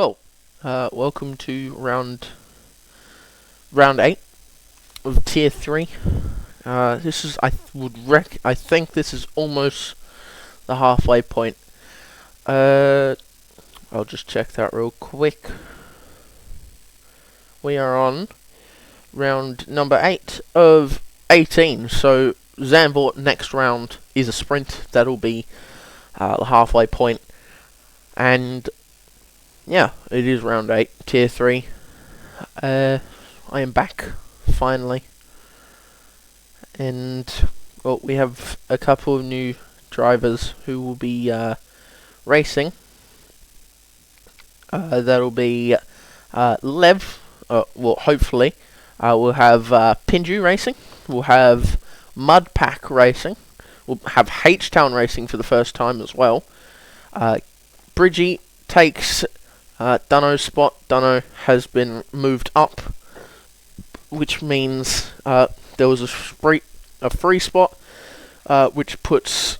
Well, welcome to round 8 of Tier 3. This is I think this is almost the halfway point. I'll just check that real quick. We are on round number 8 of 18. So Zandvoort next round is a sprint. That'll be the halfway point. And yeah, it is round 8, Tier 3. I am back, finally. And, well, we have a couple of new drivers who will be racing. That'll be Lev, well, hopefully. We'll have Pinju racing. We'll have Mudpack racing. We'll have H-Town racing for the first time as well. Bridgie takes Dunno's spot. Dunno has been moved up, which means there was a free spot, which puts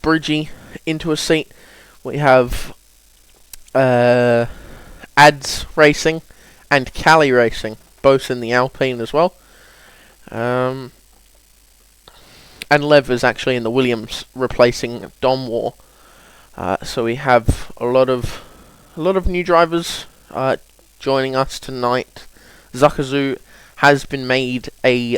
Bridgie into a seat. We have Ads Racing and Cali Racing, both in the Alpine as well. And Lev is actually in the Williams, replacing Dom War. So we have a lot of new drivers joining us tonight. Zuckerzu has been made a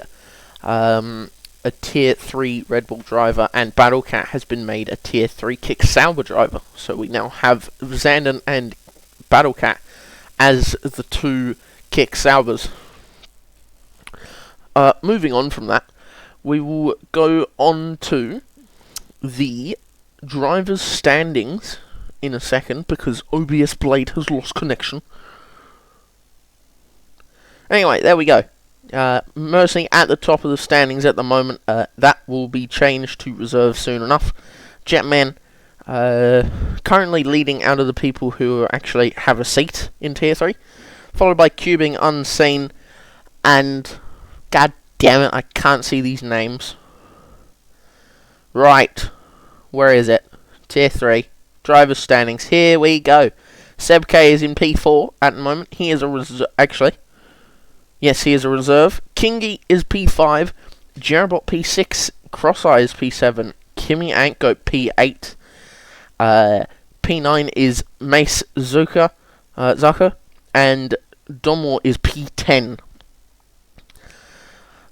Tier 3 Red Bull driver, and Battlecat has been made a Tier 3 Kick Sauber driver. So we now have Zandon and Battlecat as the two Kick Saubers. Moving on from that, we will go on to the drivers' standings in a second, because OBS Blade has lost connection. Anyway, there we go. Mercy at the top of the standings at the moment. That will be changed to reserve soon enough. Jetman currently leading out of the people who actually have a seat in Tier 3, followed by Cubing, Unseen, and god damn it, I can't see these names. Right. Where is it? Tier 3. Driver's standings. Here we go. Seb K is in P4 at the moment. He is a reserve. Actually, yes, he is a reserve. Kingy is P5. Jerabot P6. Crosseye is P7. Kimi Ankgoat P8. P9 is Mace Zucker. And Domor is P10.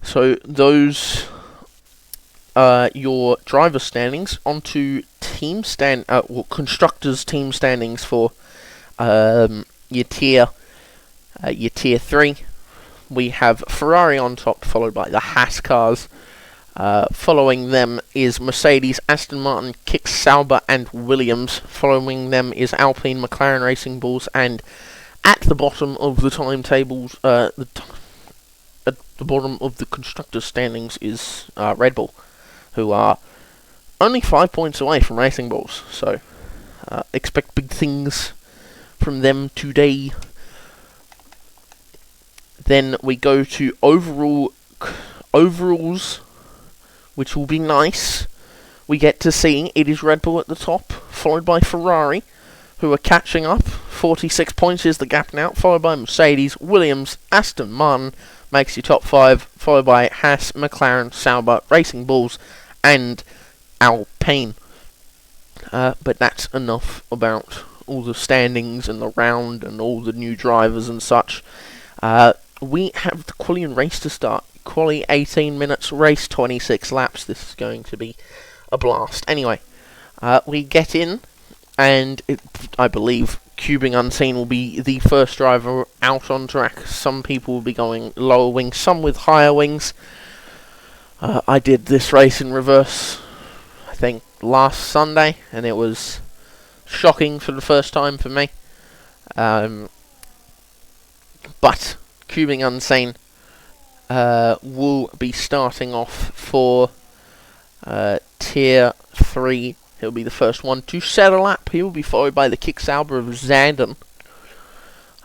So those your driver standings. Onto constructors team standings for your tier 3. We have Ferrari on top, followed by the Haas cars. Following them is Mercedes, Aston Martin, Kick Sauber, and Williams. Following them is Alpine, McLaren Racing Bulls, and at the bottom of the timetables, at the bottom of the constructors standings is Red Bull, who are only 5 points away from Racing Bulls, so expect big things from them today. Then we go to overalls, which will be nice. We get to see it is Red Bull at the top, followed by Ferrari, who are catching up. 46 points is the gap now, followed by Mercedes, Williams, Aston Martin, makes your top 5, followed by Haas, McLaren, Sauber, Racing Bulls, and Alpine. But that's enough about all the standings and the round and all the new drivers and such. We have the quali and race to start. Quali 18 minutes, race 26 laps. This is going to be a blast. Anyway, we get in, and I believe Cubing Unseen will be the first driver out on track. Some people will be going lower wings, some with higher wings. I did this race in reverse, I think, last Sunday, and it was shocking for the first time for me. But Cubing Unseen will be starting off for Tier 3. He'll be the first one to set a lap. He will be followed by the Kick Sauber of Zandon,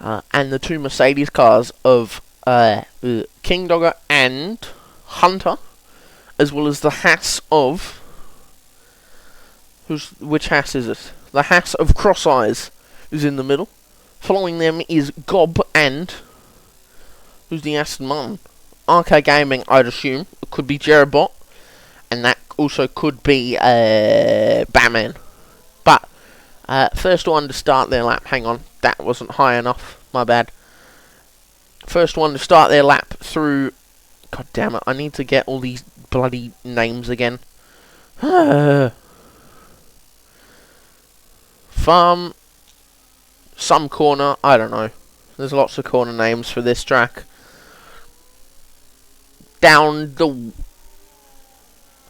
and the two Mercedes cars of King Dogger and Hunter, as well as the Haas of... which Haas is it? The Haas of Cross Eyes. is in the middle. Following them is Gob and... who's the Aston Martin? RK Gaming, I'd assume. It could be Jerabot. And that also could be Batman. But, first one to start their lap. Hang on, that wasn't high enough. My bad. First one to start their lap through... God damn it, I need to get all these bloody names again. Farm... some corner, I don't know. There's lots of corner names for this track. Down the...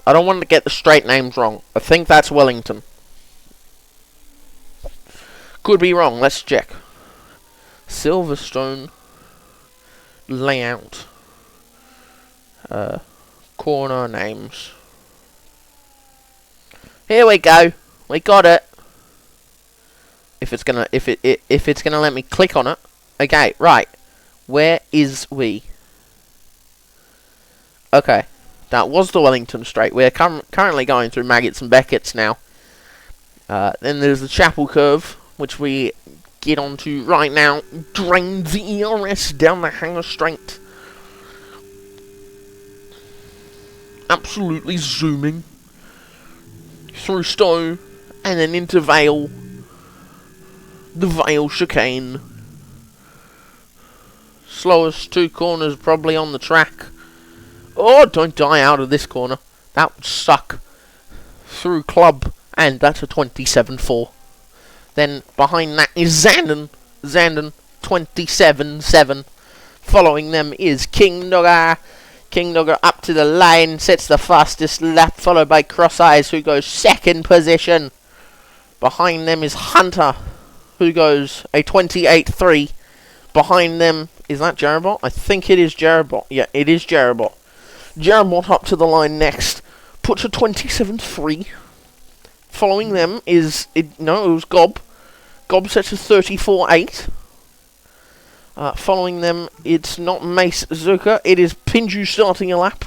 I don't want to get the straight names wrong. I think that's Wellington. Could be wrong, let's check. Silverstone layout. Corner names. Here we go. We got it. If it's gonna let me click on it. Okay, right. Where is we? Okay, that was the Wellington Straight. We're currently going through Maggots and Beckett's now. Then there's the Chapel Curve, which we get onto right now. Drains the ERS down the Hangar Straight. Absolutely zooming through Stowe and then into Vale. The Vale chicane. Slowest two corners probably on the track. Oh, don't die out of this corner. That would suck. Through Club, and that's a 27.4. Then behind that is Zandon. Zandon 27.7. Following them is King Dogger. King Dogger up to the line, sets the fastest lap, followed by Cross Eyes, who goes second position. Behind them is Hunter, who goes a 28.3. Behind them, is that Jerabot? I think it is Jerabot. Yeah, it is Jerabot. Jerabot up to the line next, puts a 27.3. Following them is, it was Gob. Gob sets a 34.8. Following them, it's not Mace Zucker, it is Pinju starting a lap.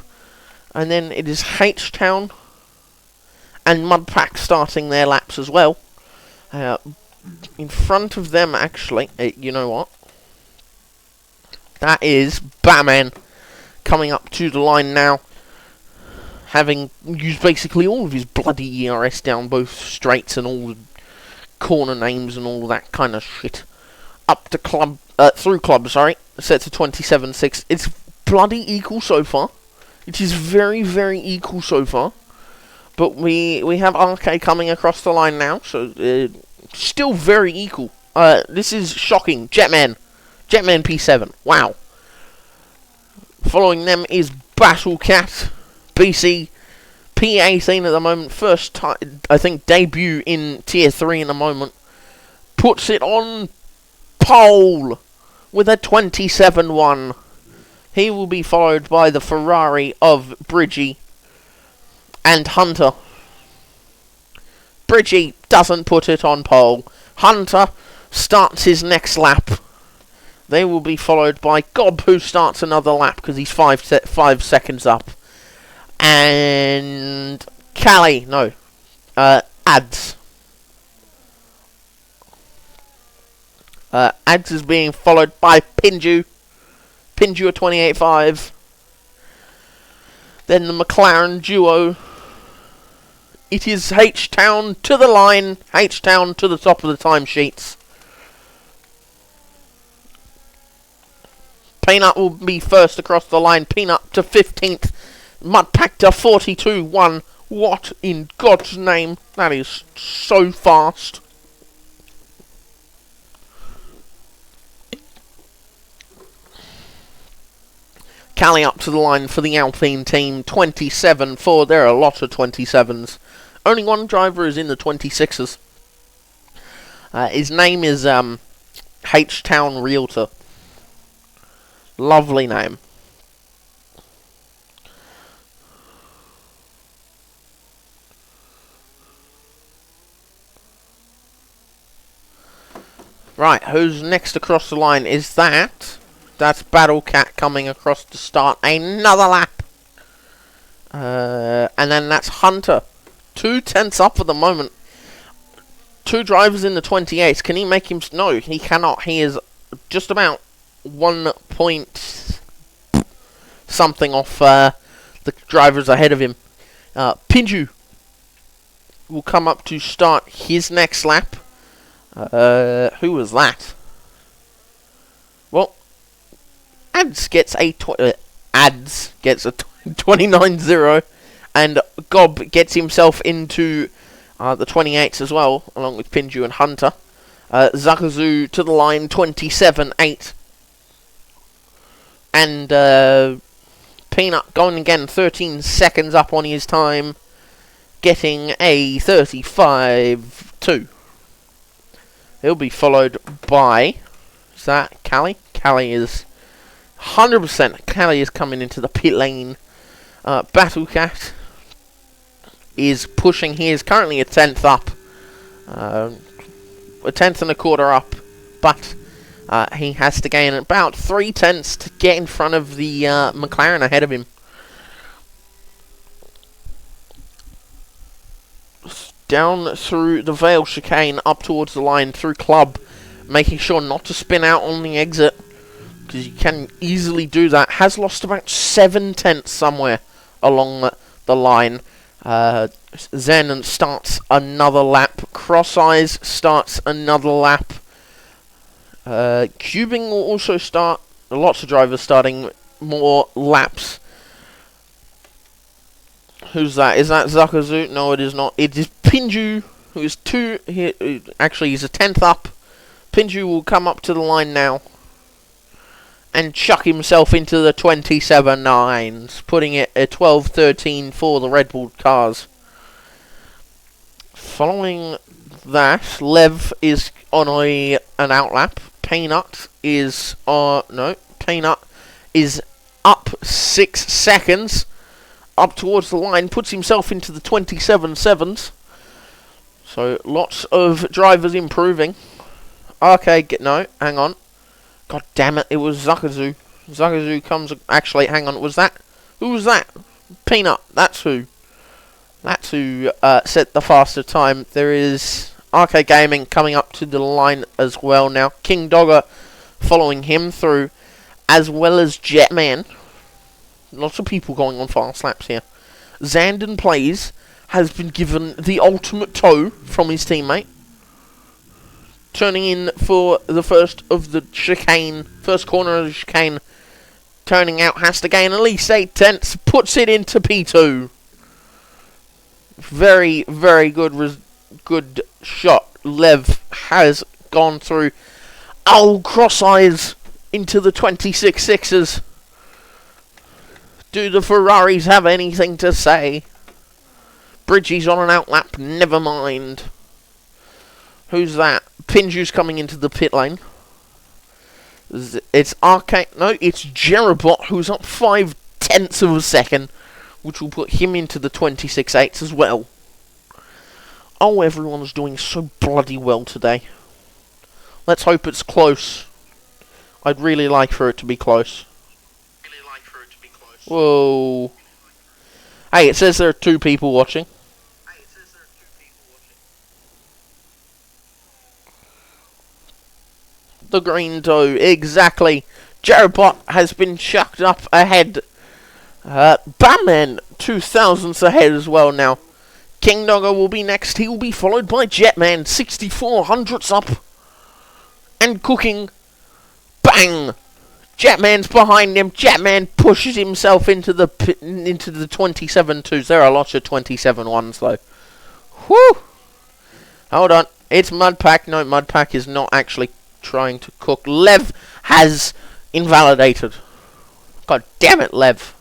And then it is H-Town and Mudpack starting their laps as well. In front of them, actually, you know what? That is Batman coming up to the line now, having used basically all of his bloody ERS down both straights and all the corner names and all that kind of shit. Up to Club, through Club, sorry, set to 27.6. It's bloody equal so far. It is very, very equal so far. But we have RK coming across the line now, so still very equal. This is shocking. Jetman P7. Wow. Following them is Battle Cat BC P18 at the moment. First time, I think, debut in Tier 3 in the moment. Puts it on pole with a 27.1. He will be followed by the Ferrari of Bridgie and Hunter. Bridgie doesn't put it on pole. Hunter starts his next lap. They will be followed by Gob, who starts another lap because he's 5 seconds up. And Callie, no, Ads. Ads is being followed by Pinju. Pinju at 28.5. Then the McLaren duo. It is H-Town to the line. H-Town to the top of the timesheets. Peanut will be first across the line. Peanut to 15th. Mudpack to 42.1. What in God's name? That is so fast. Callie up to the line for the Alpine team. 27.4. There are a lot of 27s. Only one driver is in the 26s. His name is H-Town Realtor. Lovely name. Right, who's next across the line? Is that? That's Battle Cat coming across to start another lap. And then that's Hunter. 2 tenths up at the moment. two drivers in the 28. Can he make him... No, he cannot. He is just about 1 point something off the drivers ahead of him. Pinju will come up to start his next lap. Who was that? Well, Ads gets a 29-0, and Gob gets himself into the 28s as well, along with Pinju and Hunter. Zakazu to the line, 27-8. And Peanut going again, 13 seconds up on his time, getting a 35-2. He'll be followed by... Is that Callie? Callie is 100%. Callie is coming into the pit lane. Battlecat is pushing. He is currently a 10th up. A 10th and a quarter up. But he has to gain about 3 tenths to get in front of the McLaren ahead of him. Down through the Vale chicane, up towards the line, through Club, making sure not to spin out on the exit, because you can easily do that. Has lost about 7 tenths somewhere along the line. Zen starts another lap. Cross Eyes starts another lap. Cubing will also start. Lots of drivers starting more laps. Who's that? Is that Zakazu? No, it is not. It is Pinju, who is actually, he's a 10th up. Pinju will come up to the line now and chuck himself into the 27.9s, putting it at 12.13 for the Red Bull cars. Following that, Lev is on an outlap. Peanut is Peanut is up 6 seconds. Up towards the line, puts himself into the 27.7s. So lots of drivers improving. Okay, hang on. God damn it, it was Zakazu. Zakazu comes... Actually, hang on, was that... Who was that? Peanut, that's who. That's who set the faster time. There is RK Gaming coming up to the line as well now. King Dogger following him through, as well as Jetman. Lots of people going on fast laps here. Zandon Plays has been given the ultimate tow from his teammate. Turning in for the first of the chicane, first corner of the chicane. Turning out, has to gain at least 8 tenths. Puts it into P2. Very, very good shot. Lev has gone through. Oh, Cross Eyes into the 26.6s. Do the Ferraris have anything to say? Bridgie's on an outlap, never mind. Who's that? Pinju's coming into the pit lane. It's Arcade. No, it's Jerabot, who's up 5 tenths of a second, which will put him into the 26.8s as well. Oh, everyone's doing so bloody well today. Let's hope it's close. I'd really like for it to be close. Whoa. Hey, it says there are 2 people watching. The green toe, exactly. Jerobot has been chucked up ahead. Batman, 2,000ths ahead as well now. King Dogger will be next. He will be followed by Jetman, 6,400ths up. And cooking. Bang! Jetman's behind him. Jetman pushes himself into the 27.2s. There are lots of 27.1s though. Whew! Hold on. It's Mudpack. No, Mudpack is not actually trying to cook. Lev has invalidated. God damn it, Lev.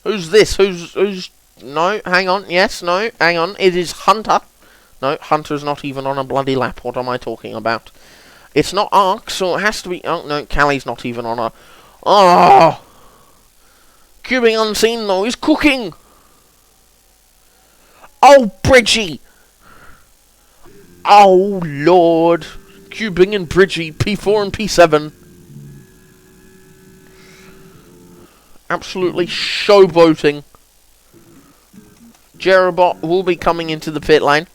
Who's this? Who's... No, hang on. Yes, no, hang on. It is Hunter. No, Hunter's not even on a bloody lap. What am I talking about? It's not Ark, so it has to be... Oh, no, Callie's not even on a... Oh! Cubing Unseen, though, is cooking! Oh, Bridgie! Oh, Lord! Cubing and Bridgie, P4 and P7. Absolutely showboating. Jerobot will be coming into the pit lane.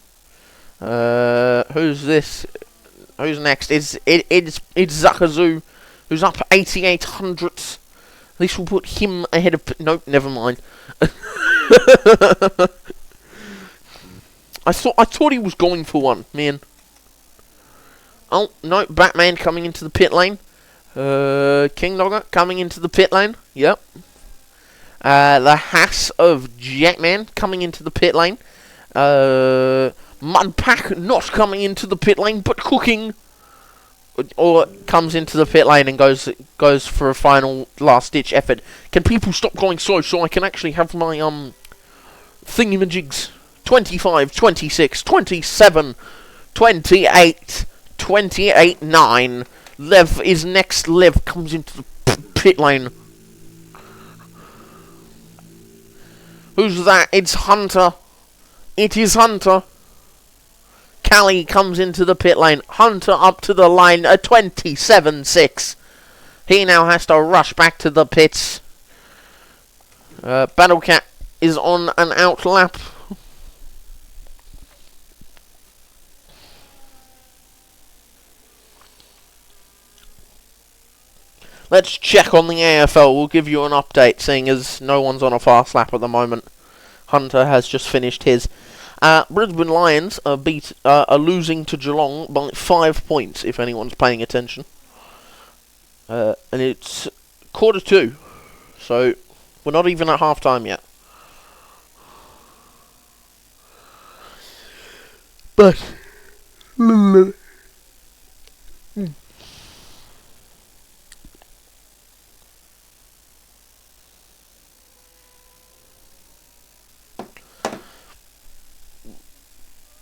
Who's this? Who's next? It's Zakazu, who's up 88 hundredths. This will put him ahead of... Nope, never mind. I thought he was going for one, man. Oh, no, Batman coming into the pit lane. King Dogger coming into the pit lane. Yep. The Haas of Jetman coming into the pit lane. Mudpack not coming into the pit lane, but cooking. Or comes into the pit lane and goes for a final last-ditch effort. Can people stop going slow so I can actually have my thingamajigs? 25, 26, 27, 28, 28, 9. Lev is next. Lev comes into the pit lane. Who's that? It's Hunter. It is Hunter. Callie comes into the pit lane. Hunter up to the line. A 27-6. He now has to rush back to the pits. Battlecat is on an out lap. Let's check on the AFL. We'll give you an update, seeing as no one's on a fast lap at the moment. Hunter has just finished his. Brisbane Lions are losing to Geelong by 5 points, if anyone's paying attention. And it's 2:15, so we're not even at half-time yet. But...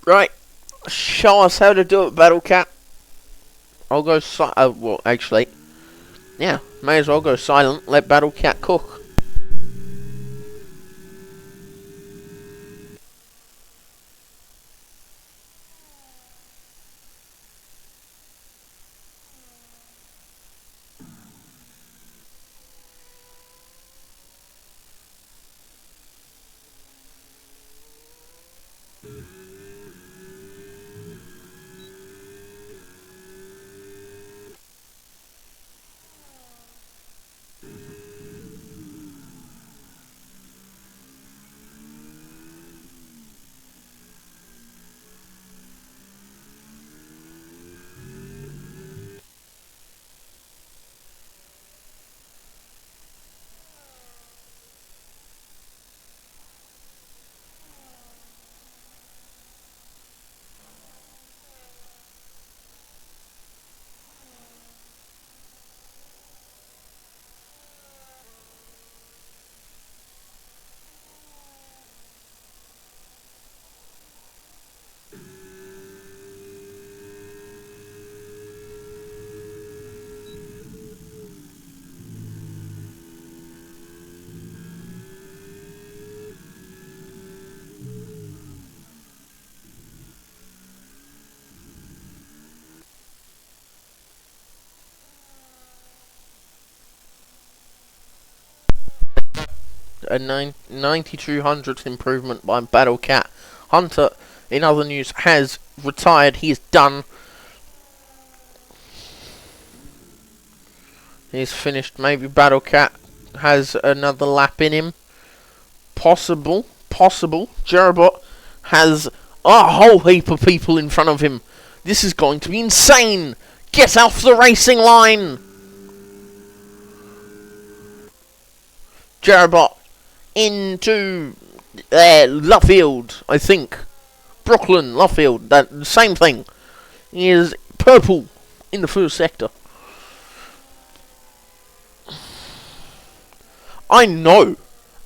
Right, show us how to do it, Battlecat. I'll go well, actually, yeah, may as well go silent, let Battlecat cook. A 9200th improvement by Battlecat. Hunter, in other news, has retired. He is done. He's finished. Maybe Battlecat has another lap in him. Possible. Jerobot has a whole heap of people in front of him. This is going to be insane. Get off the racing line. Jerobot into Luffield, I think. Brooklyn, Luffield, that same thing. He is purple in the first sector. I know,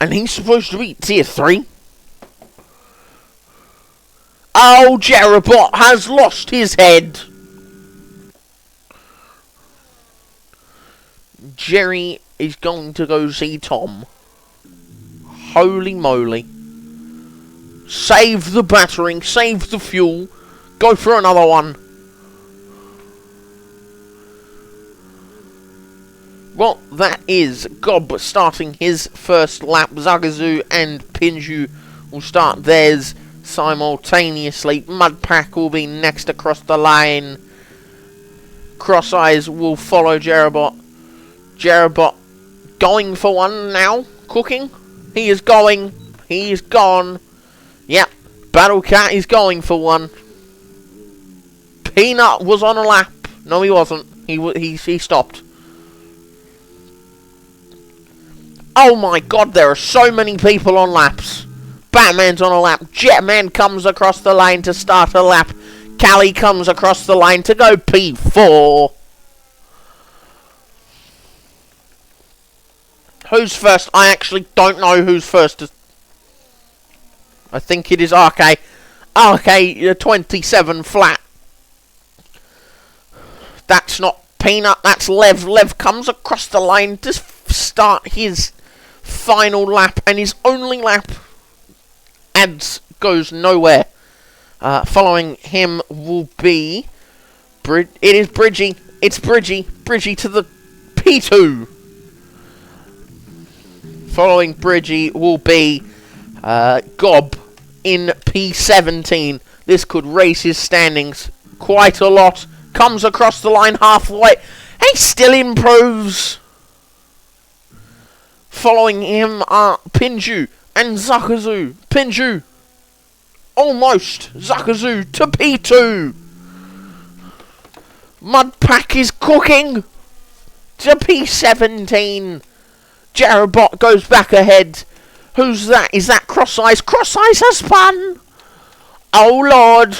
and he's supposed to be tier 3. Oh, Jerobot has lost his head. Jerry is going to go see Tom. Holy moly. Save the battering, save the fuel, go for another one. Well, that is Gob starting his first lap. Zagazu and Pinju will start theirs simultaneously. Mudpack will be next across the line. Cross Eyes will follow Jerabot. Jerabot going for one now. Cooking. He is going. He is gone. Yep. Battle Cat is going for one. Peanut was on a lap. No, he wasn't. He stopped. Oh my god, there are so many people on laps. Batman's on a lap. Jetman comes across the lane to start a lap. Callie comes across the line to go P4. Who's first? I actually don't know who's first. I think it is RK. RK 27 flat. That's not Peanut, that's Lev. Lev comes across the line to start his final lap, and his only lap. Ads goes nowhere. Following him will be... it is Bridgie. It's Bridgie. Bridgie to the P2. Following Bridgie will be Gob in P17. This could raise his standings quite a lot. Comes across the line halfway. He still improves. Following him are Pinju and Zakazu. Pinju. Almost. Zakazu to P2. Mudpack is cooking to P17. Jerabot goes back ahead. Who's that? Is that Cross Eyes? Cross Eyes has spun. Oh Lord.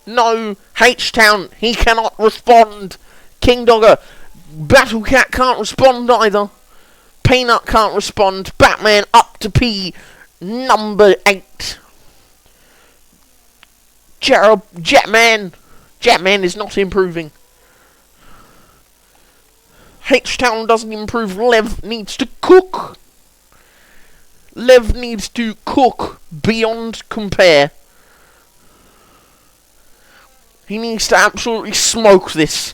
No. H-Town. He cannot respond. King Dogger. Battle Cat can't respond either. Peanut can't respond. Batman up to P number 8. Jetman. Jetman is not improving. H-Town doesn't improve. Lev needs to cook. Lev needs to cook beyond compare. He needs to absolutely smoke this.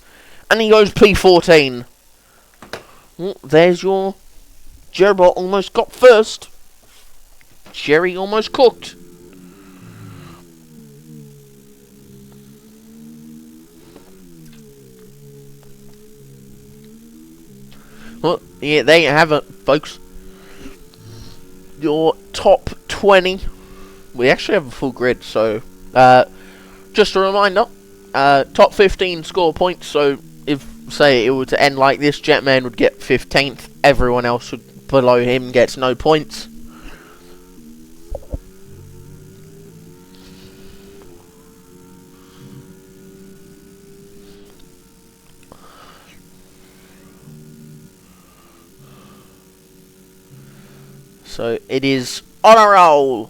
And he goes P14. Oh, there's your... Jerabot almost got first. Jerry almost cooked. Well, yeah, there you have it, folks. Your top 20. We actually have a full grid, so... just a reminder. Top 15 score points, so if, say, it were to end like this, Jetman would get 15th. Everyone else below him gets no points. So it is on a roll.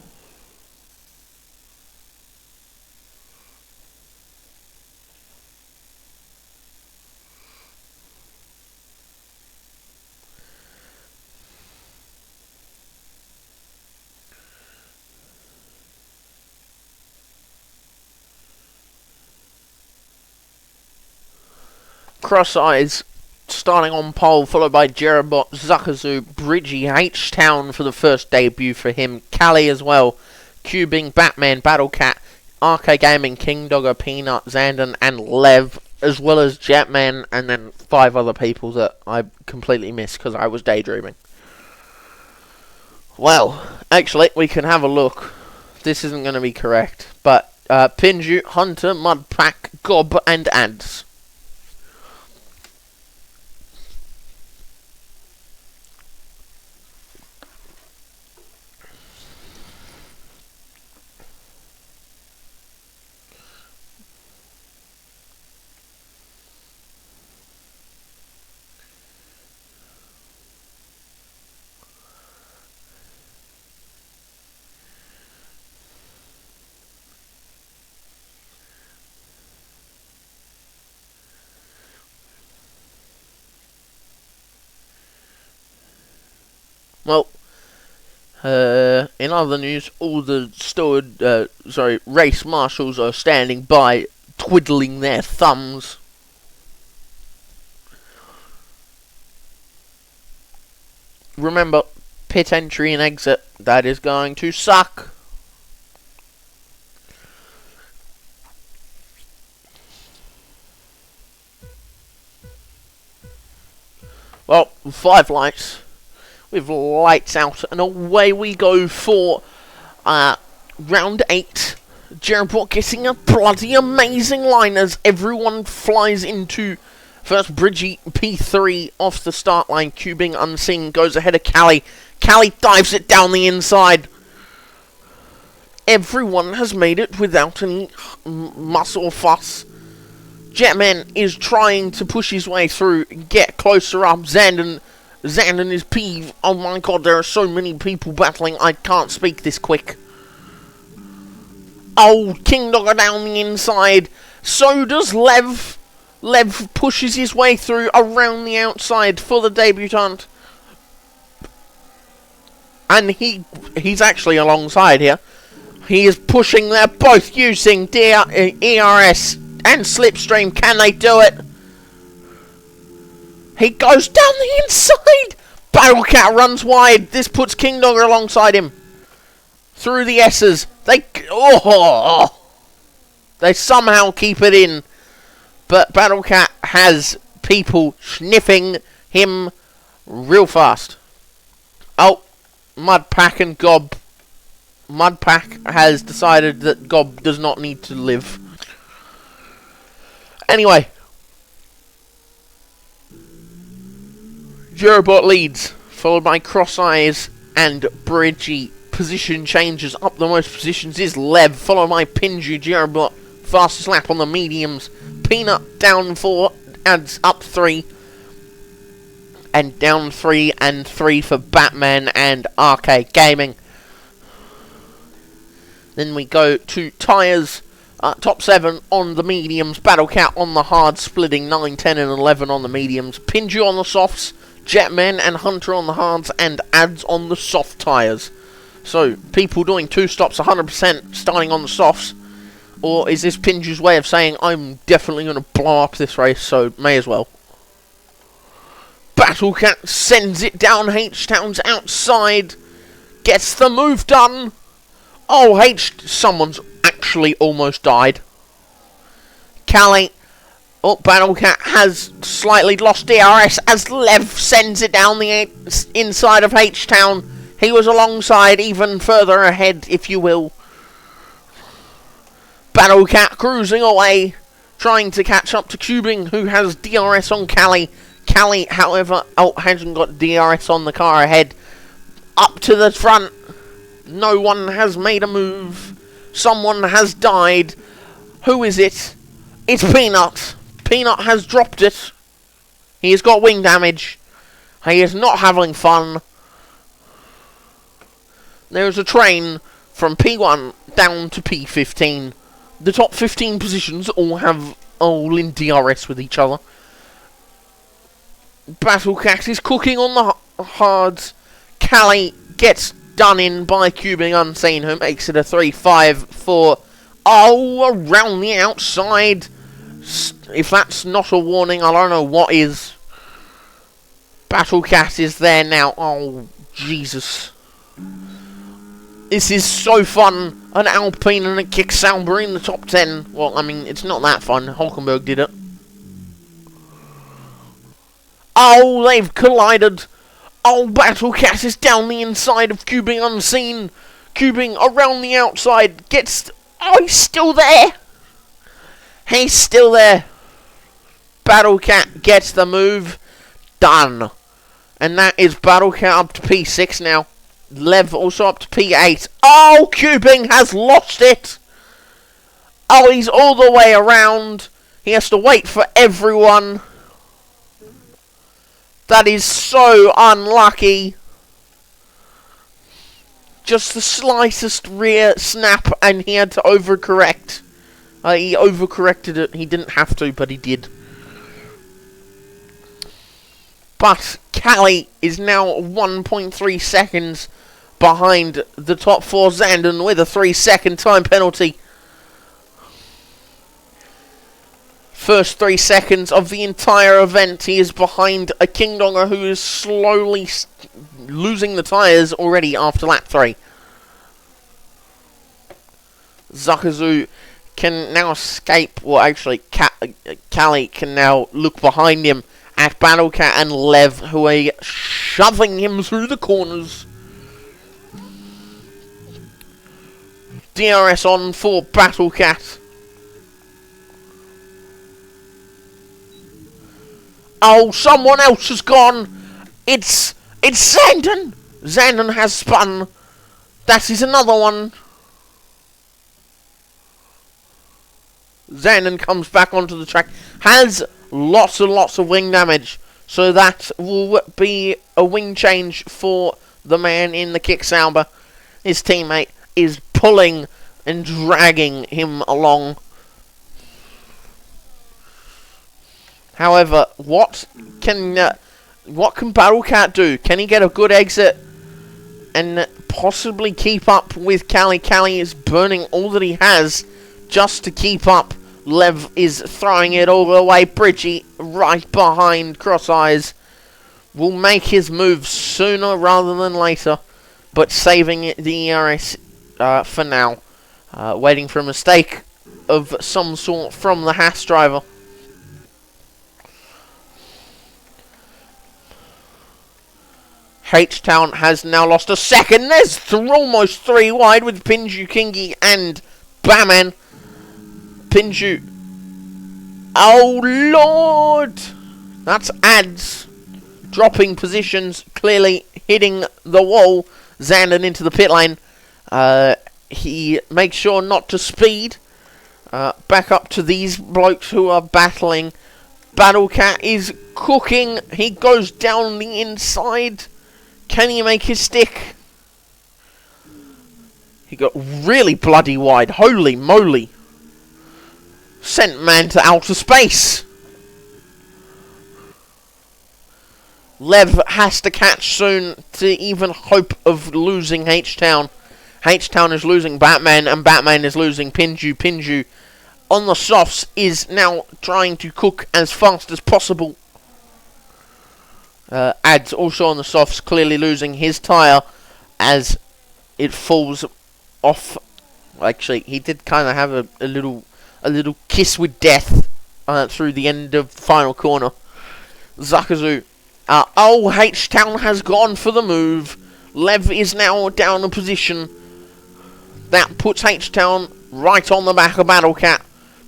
Cross Eyes starting on pole, followed by Jerabot, Zakazu, Bridgie, H-Town for the first debut for him, Callie as well, Cubing, Batman, Battlecat, RK Gaming, King Dogger, Peanut, Zandon, and Lev, as well as Jetman, and then 5 other people that I completely missed because I was daydreaming. Well, actually, we can have a look. This isn't going to be correct, but Pinju, Hunter, Mudpack, Gob, and Ads. Well, in other news, all the race marshals are standing by, twiddling their thumbs. Remember, pit entry and exit. That is going to suck. Well, 5 lights. With lights out, and away we go for round 8. Jerobot getting a bloody amazing line as everyone flies into first Bridgie P3 off the start line. Cubing Unseen goes ahead of Callie. Callie dives it down the inside. Everyone has made it without any muss or fuss. Jetman is trying to push his way through, get closer up. Zandon is peeved. Oh my god, there are so many people battling, I can't speak this quick. Oh, King Dogger down the inside. So does Lev. Lev pushes his way through around the outside for the debutant. And he's actually alongside here. He is pushing, they're both using ERS and Slipstream. Can they do it? He goes down the inside. Battlecat runs wide. This puts King Dogger alongside him. Through the S's. They somehow keep it in. But Battlecat has people sniffing him real fast. Oh, Mudpack and Gob. Mudpack has decided that Gob does not need to live. Anyway. Jerobot leads, followed by Cross Eyes and Bridgie. Position changes up the most positions is Lev, followed by Pinju. Jerobot fastest lap on the mediums. Peanut down 4, adds up 3. And down 3 and 3 for Batman and Arcade Gaming. Then we go to tyres. Top 7 on the mediums. Battlecat on the hard, splitting 9, 10 and 11 on the mediums. Pinju on the softs. Jetman and Hunter on the hards, and Ads on the soft tyres. So, people doing 2 stops 100% starting on the softs. Or is this Pinju's way of saying, I'm definitely going to blow up this race, so may as well. Battlecat sends it down H-Town's outside. Gets the move done. Oh, someone's actually almost died. Callie. Oh, Battlecat has slightly lost DRS as Lev sends it down the inside of H-Town. He was alongside, even further ahead, if you will. Battlecat cruising away, trying to catch up to Cubing, who has DRS on Callie. Callie, however, hasn't got DRS on the car ahead. Up to the front. No one has made a move. Someone has died. Who is it? It's Peanut. Peanut has dropped it. He has got wing damage. He is not having fun. There is a train from P1 down to P15. The top 15 positions all in DRS with each other. Battlecat is cooking on the hards. Callie gets done in by Cubing Unseen, who makes it a 3-5-4. Oh, around the outside. If that's not a warning, I don't know what is. Battlecat is there now. Oh, Jesus. This is so fun. An Alpine and a Kick Sauber in the top 10. Well, I mean, it's not that fun. Hulkenberg did it. Oh, they've collided. Oh, Battlecat is down the inside of Cubing Unseen. Cubing around the outside. Gets... Oh, he's still there. He's still there. Battlecat gets the move. Done. And that is Battlecat up to P6 now. Lev also up to P8. Oh, Cubing has lost it. Oh, he's all the way around. He has to wait for everyone. That is so unlucky. Just the slightest rear snap and he had to overcorrect. He overcorrected it. He didn't have to, but he did. But Callie is now 1.3 seconds behind the top 4 Zandon with a 3-second time penalty. first 3 seconds of the entire event. He is behind a King Donga who is slowly losing the tyres already after lap 3. Zakazu can now escape, well actually Callie can now look behind him at Battlecat and Lev, who are shoving him through the corners. DRS on for Battlecat. Oh, someone else has gone. It's Zandon. Zandon has spun. That is another one. Zandon comes back onto the track. Has lots and lots of wing damage. So that will be a wing change for the man in the kick Sauber. His teammate is pulling and dragging him along. However, what can Battlecat do? Can he get a good exit and possibly keep up with Callie? Callie is burning all that he has just to keep up. Lev is throwing it all the way. Bridgie right behind Cross Eyes will make his move sooner rather than later, but saving the ERS for now. Waiting for a mistake of some sort from the Haas driver. H-Town has now lost a second. There's almost 3 wide with Pinju, Kingi and Batman. Pinju. Oh, Lord! That's ads. Dropping positions, clearly hitting the wall. Zandon into the pit lane. He makes sure not to speed. Back up to these blokes who are battling. Battlecat is cooking. He goes down the inside. Can he make his stick? He got really bloody wide. Holy moly. Sent man to outer space. Lev has to catch soon to even hope of losing H-Town. H-Town is losing Batman and Batman is losing Pinju. Pinju on the softs is now trying to cook as fast as possible. Ads also on the softs, clearly losing his tyre as it falls off. Actually, he did kind of have a little kiss with death through the end of the final corner. Zakazu. Oh, H-Town has gone for the move. Lev is now down a position. That puts H-Town right on the back of Battlecat.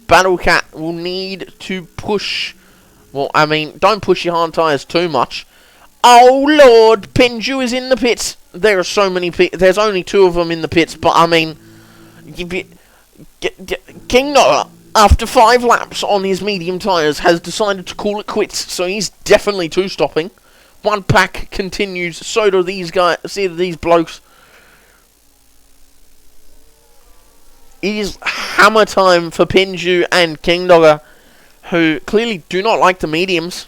Battlecat will need to push. Well, I mean, don't push your hard tyres too much. Oh, Lord! Pinju is in the pits. There are so many pits. There's only 2 of them in the pits, but I mean, King Noah, after 5 laps on his medium tyres, has decided to call it quits, so he's definitely 2-stopping. One pack continues, so do these guys, see these blokes. It is hammer time for Pinju and King Dogger, who clearly do not like the mediums.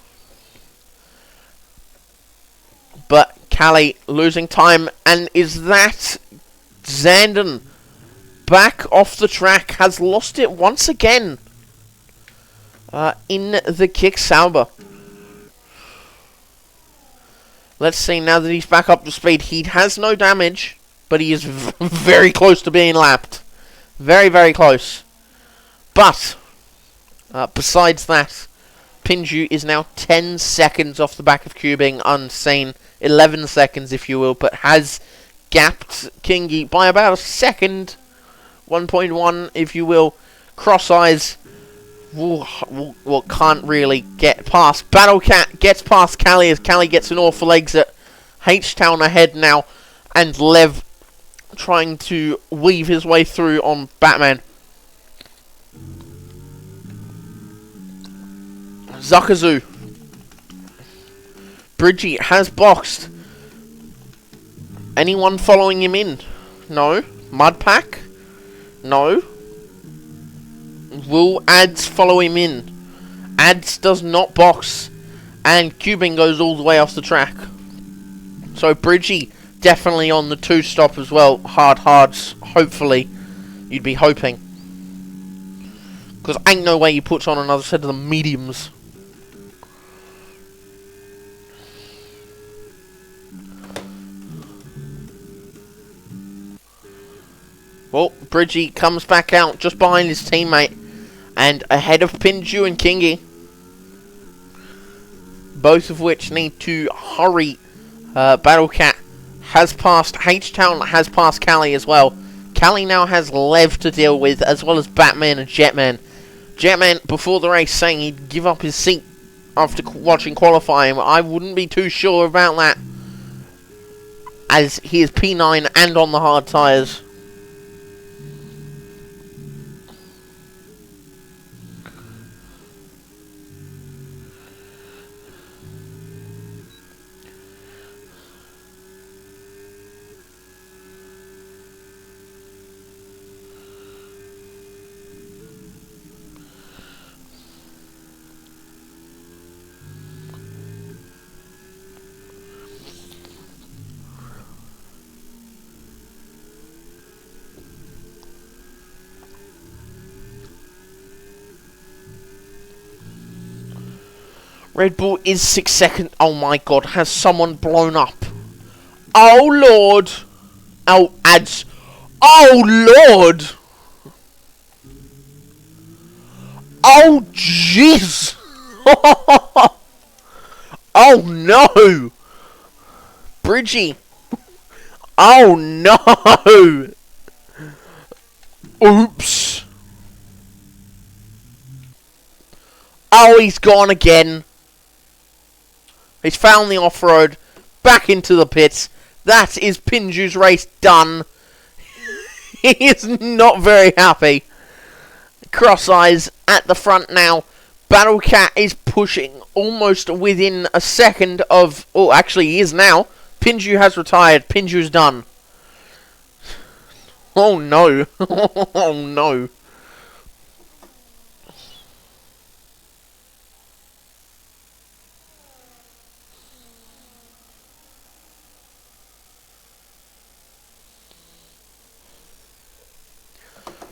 But Callie losing time, and is that Zandon back off the track, has lost it once again in the kick Sauber. Let's see, now that he's back up to speed, he has no damage, but he is very close to being lapped. Very, very close. But, besides that, Pinju is now 10 seconds off the back of Cubing, unseen. 11 seconds, if you will, but has gapped Kingi by about a second. 1.1, if you will. Cross Eyes can't really get past. Battlecat gets past Callie as Callie gets an awful exit. H-Town ahead now, and Lev trying to weave his way through on Batman. Zakazu. Bridgie has boxed. Anyone following him in? No. Mudpack? No. Will Ads follow him in? Ads does not box. And Cubing goes all the way off the track. So Bridgie definitely on the 2-stop as well. Hards, hopefully. You'd be hoping. Because ain't no way he puts on another set of the mediums. Well, Bridgie comes back out just behind his teammate. And ahead of Pinju and Kingy. Both of which need to hurry. Battlecat has passed H-Town, has passed Cali as well. Cali now has Lev to deal with, as well as Batman and Jetman. Jetman, before the race, saying he'd give up his seat after watching qualifying. I wouldn't be too sure about that, as he is P9 and on the hard tyres. Red Bull is 6 seconds. Oh my god, has someone blown up? Oh lord. Oh, ads. Oh lord. Oh jeez. Oh no. Bridgie. Oh no. Oops. Oh, he's gone again. He's found the off-road, back into the pits. That is Pinju's race done. He is not very happy. Cross Eyes at the front now. Battlecat is pushing almost within a second of... Oh, actually, he is now. Pinju has retired. Pinju's done. Oh, no. Oh, no.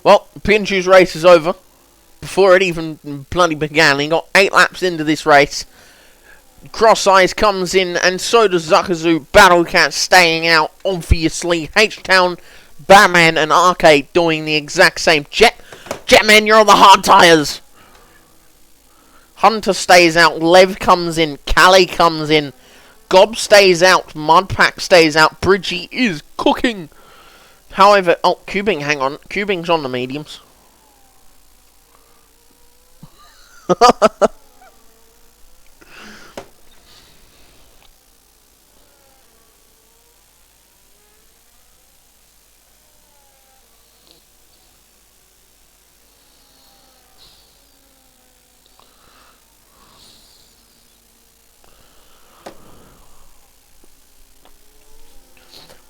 Well, Pinju's race is over. Before it even bloody began, he got 8 laps into this race. Cross Eyes comes in, and so does Zuckazu. Battlecat staying out, obviously. H-Town, Batman, and Arcade doing the exact same. Jetman, you're on the hard tyres. Hunter stays out, Lev comes in, Cali comes in, Gob stays out, Mudpack stays out, Bridgie is cooking. However, oh, Cubing, hang on. Cubing's on the mediums.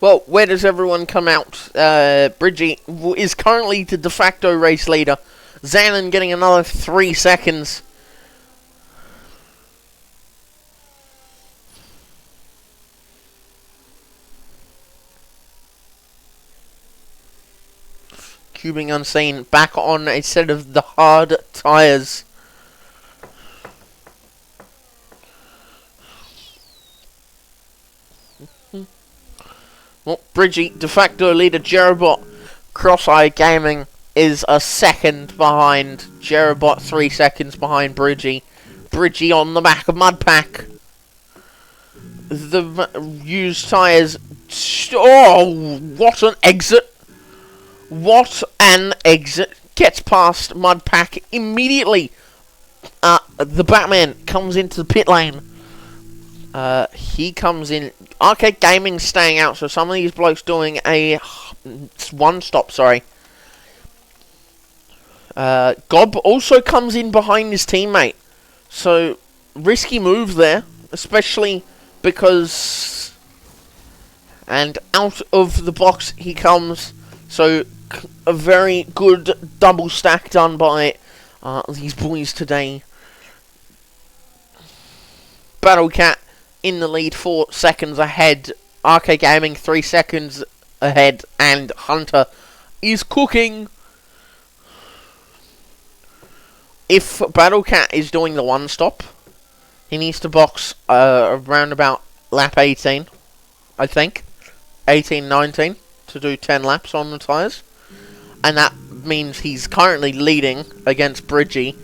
Well, where does everyone come out? Bridgie is currently the de facto race leader. Zanin getting another 3 seconds. Cubing Unseen back on a set of the hard tyres. Well, Bridgie, de facto leader, Jerobot, Cross-Eye Gaming is a second behind. Jerobot 3 seconds behind Bridgie. Bridgie on the back of Mudpack. The used tyres. Oh, what an exit. What an exit. Gets past Mudpack immediately. The Batman comes into the pit lane. He comes in. Arcade Gaming staying out, so some of these blokes doing a one stop, sorry. Gob also comes in behind his teammate. So, risky move there, especially because... And out of the box he comes. So, a very good double stack done by these boys today. Battlecat in the lead, 4 seconds ahead. Arcade Gaming 3 seconds ahead, and Hunter is cooking. if Battlecat is doing the one stop, he needs to box around about lap 18, I think. 18, 19 to do 10 laps on the tyres. And that means he's currently leading against Bridgie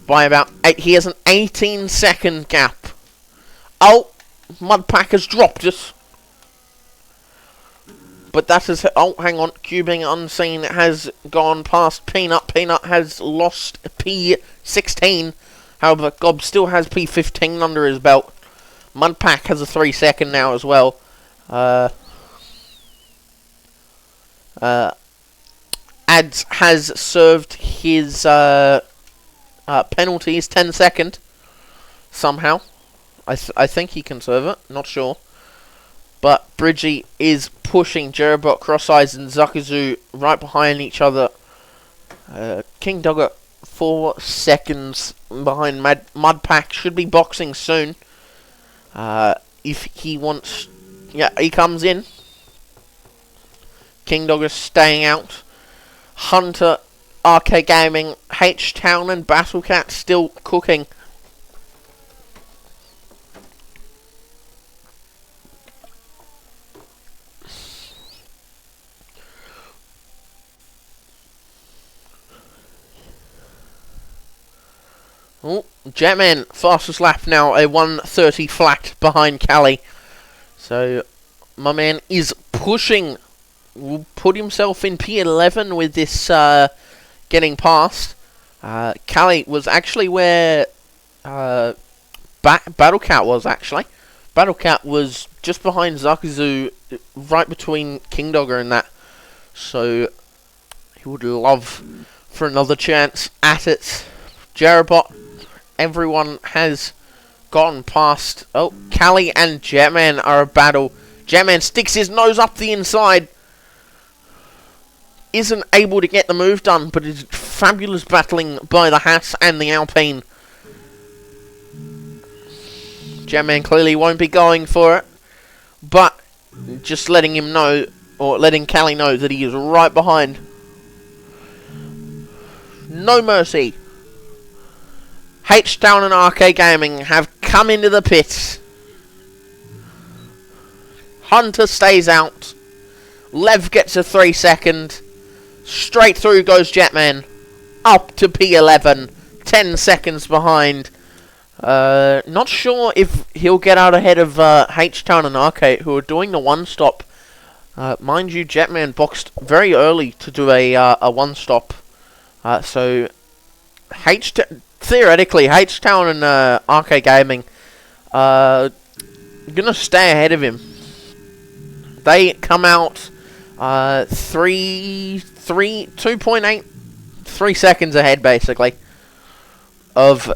by about 8. He has an 18-second gap. Oh, Mudpack has dropped it. But that is... Oh, hang on. Cubing Unseen has gone past Peanut. Peanut has lost P16. However, Gob still has P15 under his belt. Mudpack has a 3-second now as well. Ads has served his penalties 10-second somehow. I think he can serve it. Not sure. But Bridgie is pushing Jerobot, Cross Eyes, and Zuckazu right behind each other. King Dogger 4 seconds behind Mudpack. Should be boxing soon. If he wants... Yeah, he comes in. King Dogger staying out. Hunter, RK Gaming, H-Town, and Battlecat still cooking. Oh, Jetman, fastest lap now, a 1:30 flat behind Callie. So, my man is pushing, will put himself in P11 with this getting past. Callie was actually where Battlecat was, actually. Battlecat was just behind Zuckazu, right between King Dogger and that. So, he would love for another chance at it. Jerobot. Everyone has gone past. Oh, Callie and Jetman are a battle. Jetman sticks his nose up the inside. Isn't able to get the move done, but is fabulous battling by the Haas and the Alpine. Jetman clearly won't be going for it, but just letting him know, or letting Callie know that he is right behind. No mercy. H-Town and RK Gaming have come into the pits. Hunter stays out. Lev gets a 3-second. Straight through goes Jetman. Up to P11. 10 seconds behind. Not sure if he'll get out ahead of H-Town and RK, who are doing the one-stop. Mind you, Jetman boxed very early to do a one-stop. So, theoretically, H-Town and RK Gaming are going to stay ahead of him. They come out 2.8, 3 seconds ahead, basically, of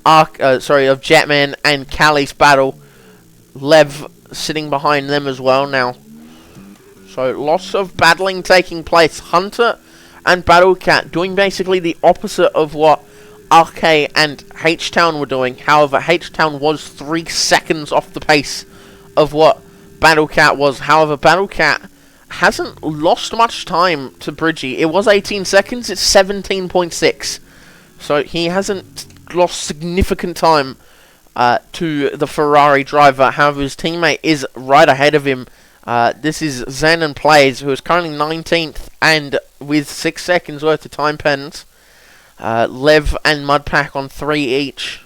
Jetman and Callie's battle. Lev sitting behind them as well now. So, lots of battling taking place. Hunter and Battlecat doing basically the opposite of what RK and H-Town were doing. However, H-Town was 3 seconds off the pace of what Battlecat was. However, Battlecat hasn't lost much time to Bridgie. It was 18 seconds, it's 17.6. So he hasn't lost significant time to the Ferrari driver. However, his teammate is right ahead of him. This is Zen and Plays, who is currently 19th and with 6 seconds worth of time pens. Lev and Mudpack on 3 each.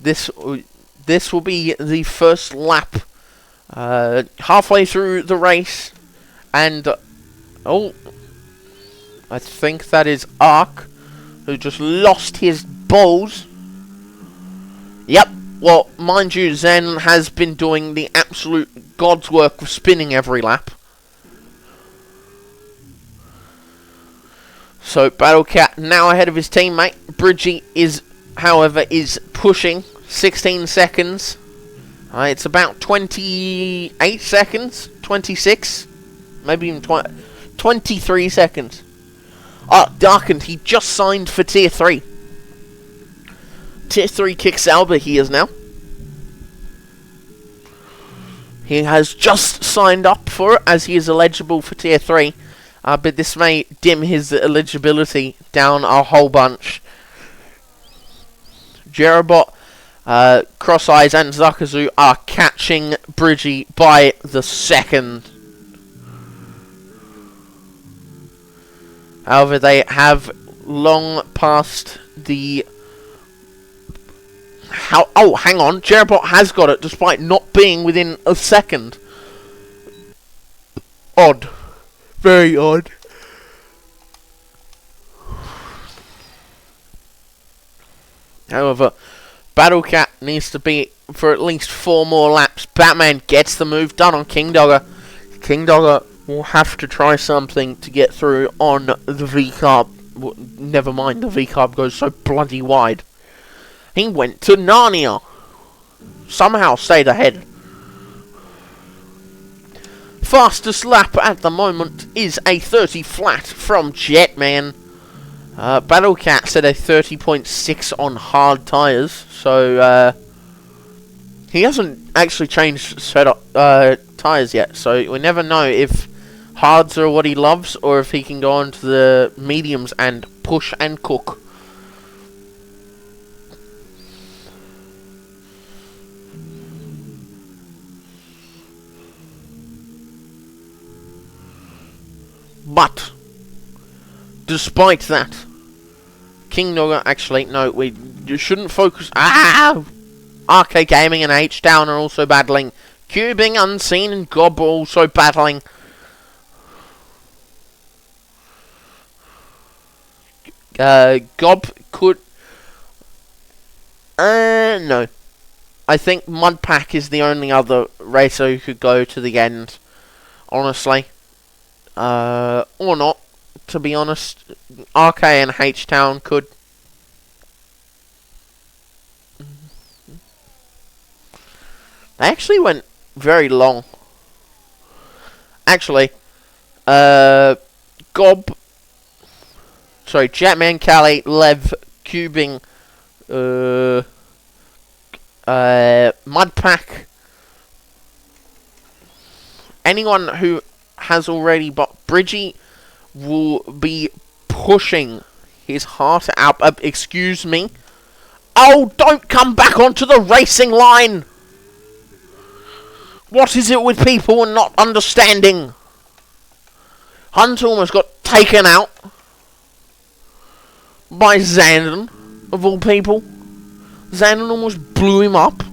This will be the first lap. Halfway through the race, and I think that is Ark, who just lost his balls. Yep. Well, mind you, Zen has been doing the absolute God's work of spinning every lap. So, Battlecat now ahead of his teammate. Bridgie is, however, pushing 16 seconds. It's about 28 seconds, 26, maybe even 23 seconds. Darkened, he just signed for Tier 3. Tier 3 Kick Sauber he is now. He has just signed up for it, as he is eligible for Tier 3. but this may dim his eligibility down a whole bunch. Jerobot, Cross Eyes and Zakazu are catching Bridgie by the second. However, they have long past the... Oh, hang on. Jerobot has got it despite not being within a second. Odd. Very odd. However, Battlecat needs to be for at least 4 more laps. Batman gets the move done on King Dogger. King Dogger will have to try something to get through on the V-carb. Never mind, the V-carb goes so bloody wide. He went to Narnia. Somehow stayed ahead. Fastest lap at the moment is a 30 flat from Jetman. Battlecat said a 30.6 on hard tyres, so he hasn't actually changed tyres yet, so we never know if hards are what he loves or if he can go on to the mediums and push and cook. But despite that, King Dogger, actually, no, we shouldn't focus. RK Gaming and H-Down are also battling. Cubing, Unseen, and Gob are also battling. Gob could... no. I think Mudpack is the only other racer who could go to the end, honestly. Or not. To be honest, RK and H-Town could. They actually went very long. Actually, Gob, sorry, Jetman, Cali, Lev, Cubing, Mudpack, anyone who has already bought Bridgie will be pushing his heart out. Excuse me. Oh, don't come back onto the racing line. What is it with people and not understanding? Hunter almost got taken out by Zandon, of all people. Zandon almost blew him up.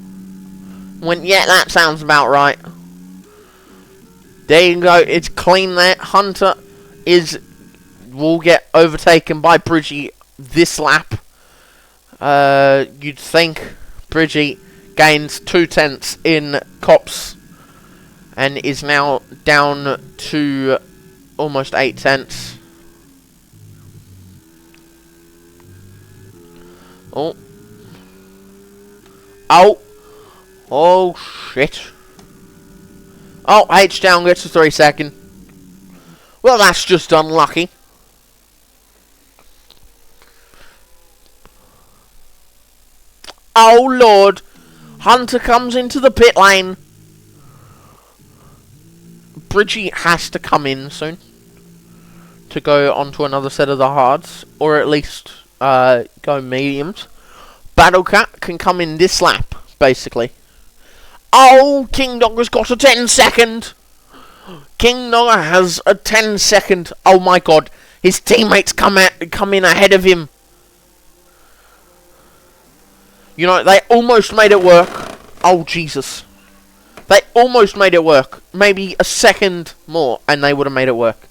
Went, yeah, that sounds about right. There you go. It's clean there. Hunter will get overtaken by Bridgie this lap. You'd think Bridgie gains 2/10 in cops and is now down to almost 8/10. Oh shit. Oh, H-Down gets a 3-second. Well, that's just unlucky. Oh, Lord. Hunter comes into the pit lane. Bridgie has to come in soon to go onto another set of the hards, or at least go mediums. Battlecat can come in this lap, basically. Oh, King Dogger's got a 10-second. King Dogger has a 10-second. Oh my god, his teammates come in ahead of him. You know, they almost made it work. Oh, Jesus. They almost made it work. Maybe a second more, and they would have made it work.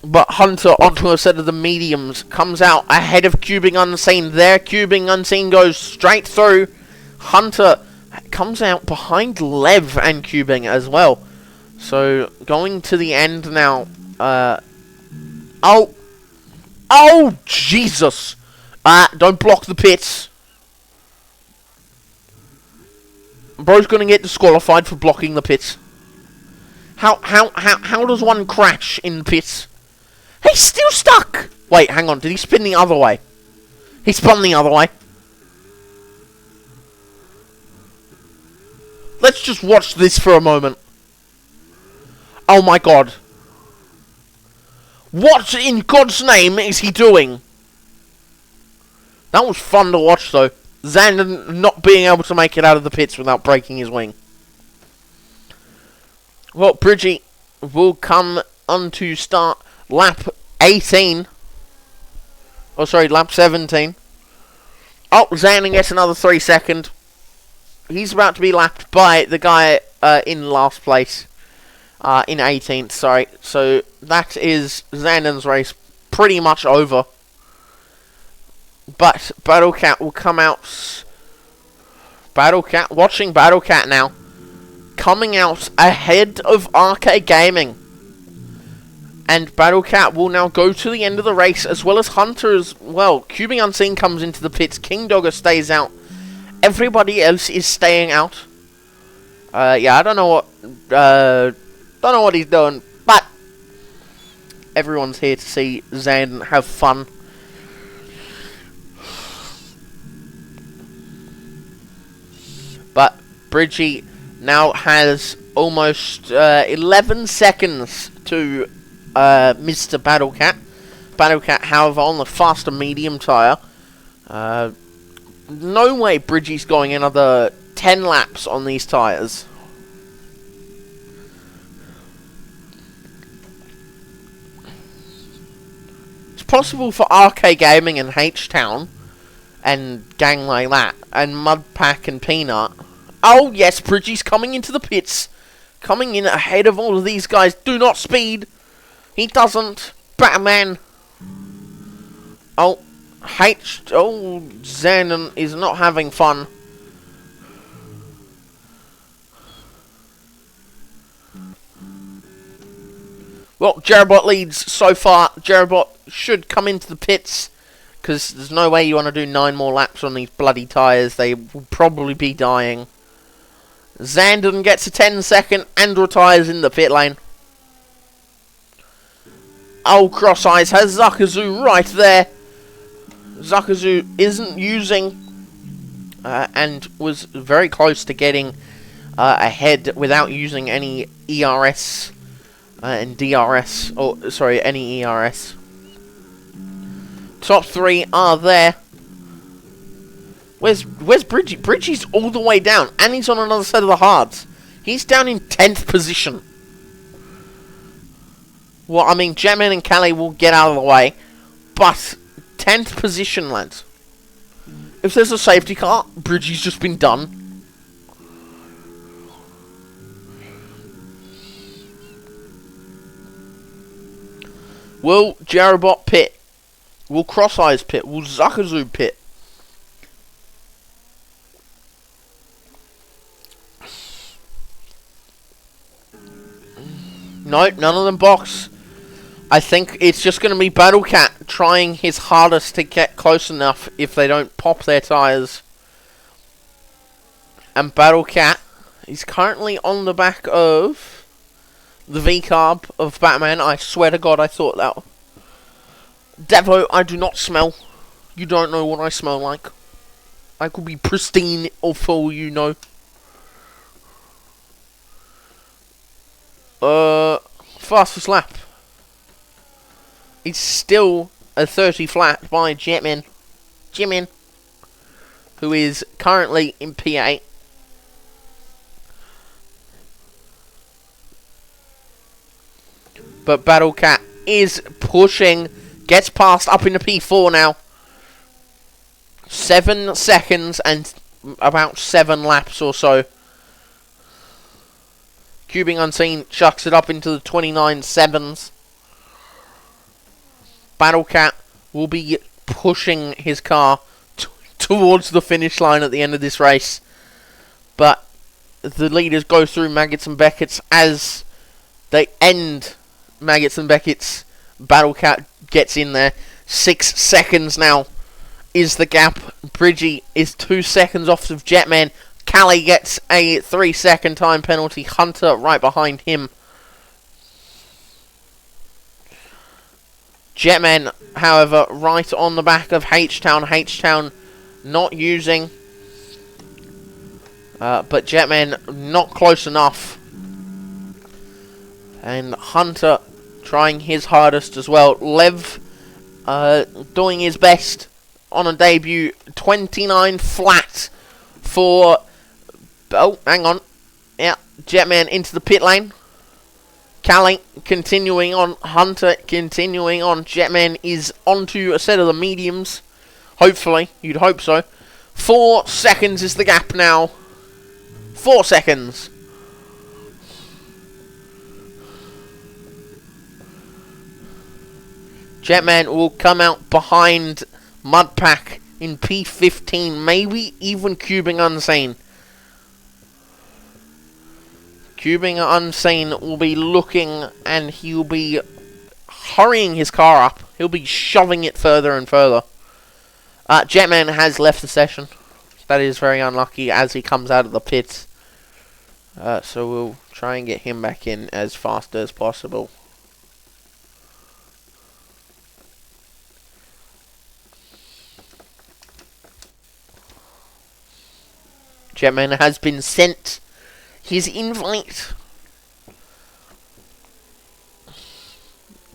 But Hunter, onto a set of the mediums, comes out ahead of Cubing Unseen. There, Cubing Unseen goes straight through. Hunter comes out behind Lev and Cubing as well. So, going to the end now. Oh, Jesus. Don't block the pits. Bro's gonna get disqualified for blocking the pits. How does one crash in the pits? He's still stuck! Wait, hang on, did he spin the other way? He spun the other way. Let's just watch this for a moment. Oh my god. What in God's name is he doing? That was fun to watch, though. Zandon not being able to make it out of the pits without breaking his wing. Well, Bridgie will come on to start lap 18. Oh, sorry, lap 17. Oh, Zandon gets another 3 seconds. He's about to be lapped by the guy in last place. In 18th, sorry. So that is Zandon's race pretty much over. But Battlecat will come out. Watching Battlecat now. Coming out ahead of Arcade Gaming. And Battlecat will now go to the end of the race, as well as Hunter as well. Cubing Unseen comes into the pits. King Dogger stays out. Everybody else is staying out. Yeah, I don't know what he's doing, but everyone's here to see Zandon have fun. But Bridgie now has almost 11 seconds to Mr. Battlecat. Battlecat, however, on the faster medium tyre. No way Bridgie's going another 10 laps on these tyres. It's possible for Arcade Gaming and H-Town and gang like that, and Mudpack and Peanut. Oh yes, Bridgie's coming into the pits. Coming in ahead of all of these guys. Do not speed. He doesn't. Batman. Oh, Zandon is not having fun. Well, Jerobot leads so far. Jerobot should come into the pits, because there's no way you want to do 9 more laps on these bloody tyres. They will probably be dying. Zandon gets a 10-second and retires in the pit lane. Oh, Cross Eyes has Zuckazu right there. Zuckazu isn't using and was very close to getting ahead without using any ERS and DRS. Oh, sorry, any ERS. Top 3 are there. Where's Bridgie? Bridgie's all the way down, and he's on another side of the hards. He's down in 10th position. Well, I mean, Jetman and Callie will get out of the way, but 10th position, lads. If there's a safety car, Bridgie's just been done. Will Jerobot pit? Will Cross Eyes pit? Will Zuckazu pit? No, none of them box. I think it's just going to be Battlecat trying his hardest to get close enough if they don't pop their tyres. And Battlecat is currently on the back of the V-carb of Batman. I swear to God, I thought that. Devo, I do not smell. You don't know what I smell like. I could be pristine, or for all you know. Fastest lap. It's still a 30 flat by Jimin, who is currently in P8. But Battlecat is pushing, gets past up into P4 now. 7 seconds and about 7 laps or so. Cubing Unseen chucks it up into the 29.7s. Battlecat will be pushing his car towards the finish line at the end of this race. But the leaders go through Maggots and Beckett's as they end Maggots and Beckett's. Battlecat gets in there. 6 seconds now is the gap. Bridgie is 2 seconds off of Jetman. Callie gets a 3-second time penalty. Hunter right behind him. Jetman, however, right on the back of H-Town. H-Town not using. But Jetman not close enough. And Hunter trying his hardest as well. Lev doing his best on a debut. 29 flat for... Oh, hang on. Yeah, Jetman into the pit lane. Callie continuing on. Hunter continuing on. Jetman is onto a set of the mediums. Hopefully. You'd hope so. 4 seconds is the gap now. 4 seconds. Jetman will come out behind Mudpack in P15. Maybe even cubing Unseen. Cubing Unseen will be looking, and he'll be hurrying his car up. He'll be shoving it further and further. Jetman has left the session. That is very unlucky as he comes out of the pits. So we'll try and get him back in as fast as possible. Jetman has been sent his invite.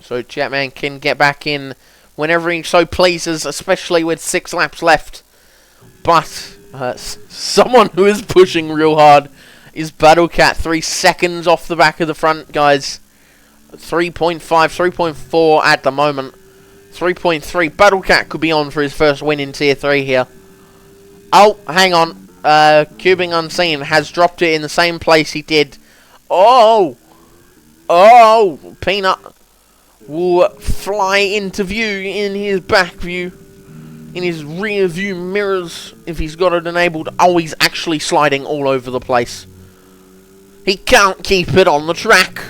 So Jetman can get back in whenever he so pleases, especially with 6 laps left. But someone who is pushing real hard is Battlecat. 3 seconds off the back of the front, guys. 3.5, 3.4 at the moment. 3.3. Battlecat could be on for his first win in Tier 3 here. Oh, hang on. Cubing Unseen has dropped it in the same place he did. Oh! Oh! Peanut will fly into view in his back view. In his rear view mirrors, if he's got it enabled. Oh, he's actually sliding all over the place. He can't keep it on the track.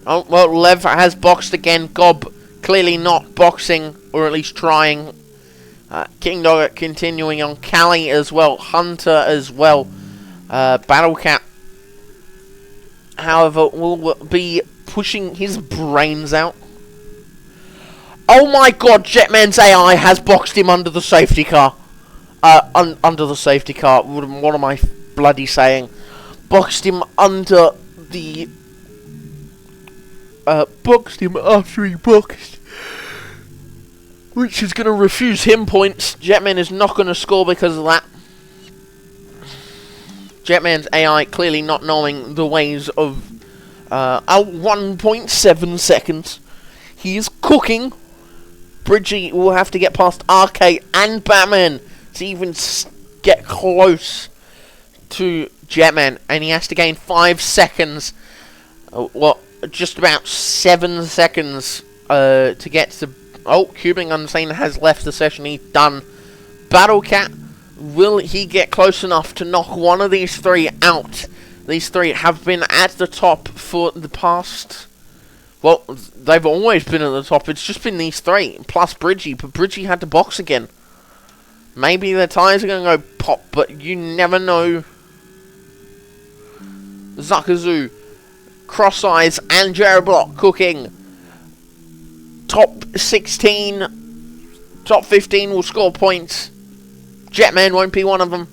Oh, well, Lev has boxed again. Gob clearly not boxing, or at least trying. King Dogger continuing on. Callie as well. Hunter as well. Battlecat, however, will be pushing his brains out. Oh my god, Jetman's AI has boxed him under the safety car. Under the safety car. What am I bloody saying? Boxed him under the... boxed him after he boxed. Which is going to refuse him points. Jetman is not going to score because of that. Jetman's AI clearly not knowing the ways of... 1.7 seconds. He is cooking. Bridgie will have to get past RK and Batman to even get close to Jetman. And he has to gain 5 seconds. Well, just about 7 seconds to get to... Oh, Cubing Unseen has left the session. He's done. Battlecat, will he get close enough to knock one of these 3 out? These 3 have been at the top for the past... Well, they've always been at the top. It's just been these 3, plus Bridgie. But Bridgie had to box again. Maybe their tyres are going to go pop, but you never know. Zuckazoo, Cross Eyes, and Jared Block cooking. Top 16, top 15 will score points. Jetman won't be one of them.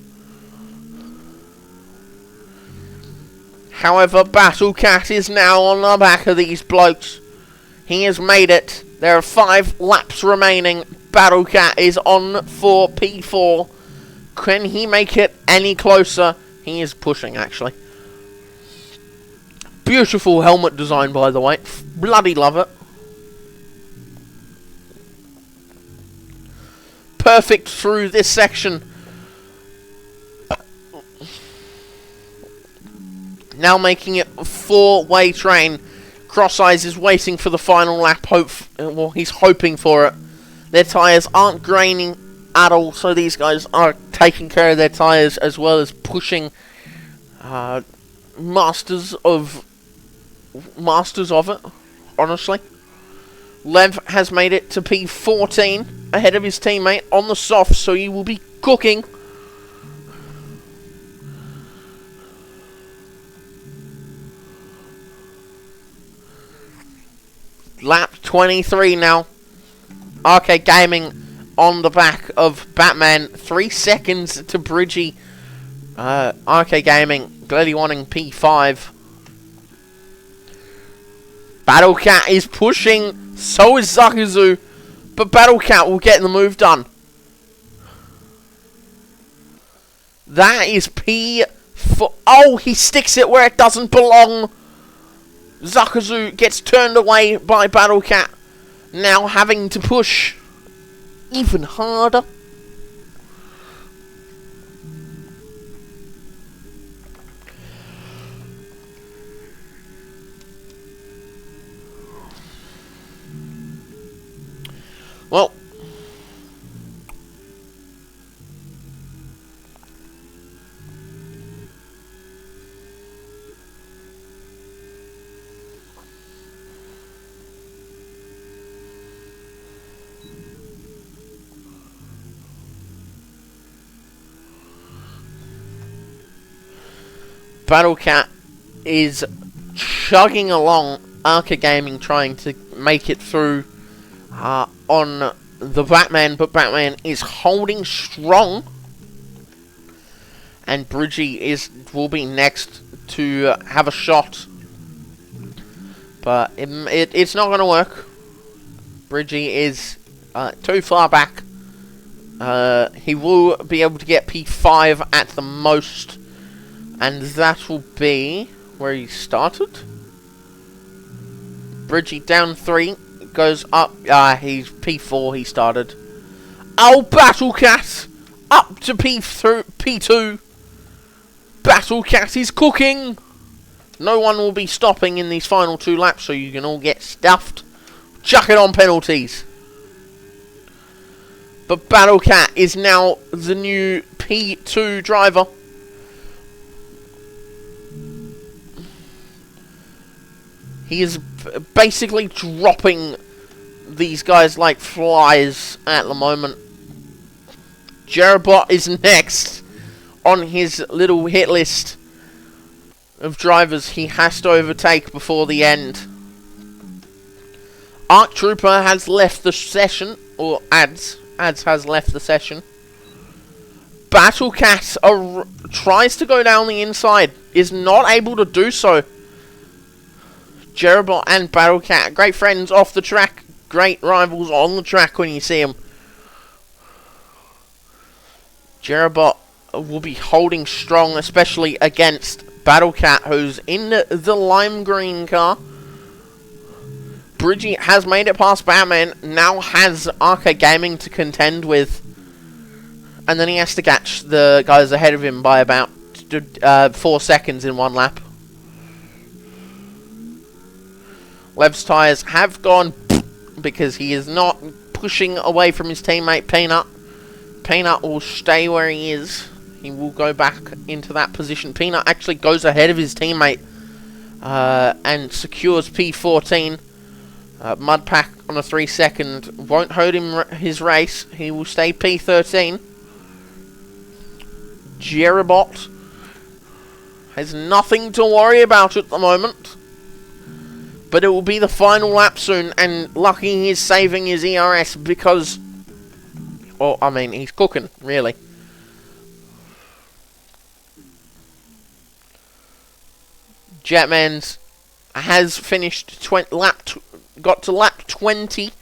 However, Battlecat is now on the back of these blokes. He has made it. There are 5 laps remaining. Battlecat is on for P4. Can he make it any closer? He is pushing, actually. Beautiful helmet design, by the way. Bloody love it. Perfect through this section. Now making it a 4-way train. Cross Eyes is waiting for the final lap. Well, he's hoping for it. Their tyres aren't graining at all, so these guys are taking care of their tyres as well as pushing masters of it, honestly. Lev has made it to P14 ahead of his teammate on the soft, so he will be cooking. Lap 23 now. RK Gaming on the back of Batman. 3 seconds to Bridgie. RK Gaming clearly wanting P5. Battle Cat is pushing. So is Zakazu. But Battle Cat will get the move done. That is P4. Oh, he sticks it where it doesn't belong. Zakazu gets turned away by Battle Cat. Now having to push even harder. Well, Battle Cat is chugging along. Arca Gaming trying to make it through on the Batman, but Batman is holding strong. And Bridgie will be next to have a shot. But it's not going to work. Bridgie is too far back. He will be able to get P5 at the most. And that will be where he started. Bridgie down 3. Goes up. He's P4 he started. Oh, Battle Cat! Up to P2. Battle Cat is cooking! No one will be stopping in these final 2 laps, so you can all get stuffed. Chuck it on penalties. But Battle Cat is now the new P2 driver. He is basically dropping these guys like flies at the moment. Jerabot is next on his little hit list of drivers he has to overtake before the end. Arc Trooper has left the session, or Ads has left the session. Battle Cat tries to go down the inside, is not able to do so. Jerabot and Battle Cat, great friends off the track, great rivals on the track when you see them. Jerabot will be holding strong, especially against Battle Cat, who's in the lime green car. Bridgie has made it past Batman, now has Arca Gaming to contend with. And then he has to catch the guys ahead of him by about 4 seconds in one lap. Lev's tyres have gone because he is not pushing away from his teammate Peanut. Peanut will stay where he is. He will go back into that position. Peanut actually goes ahead of his teammate and secures P14. Mudpack on a 3-second won't hurt him his race. He will stay P13. Jerabot has nothing to worry about at the moment. But it will be the final lap soon, and lucky he's saving his ERS because... Well, I mean, he's cooking, really. Jetman's has finished got to lap 20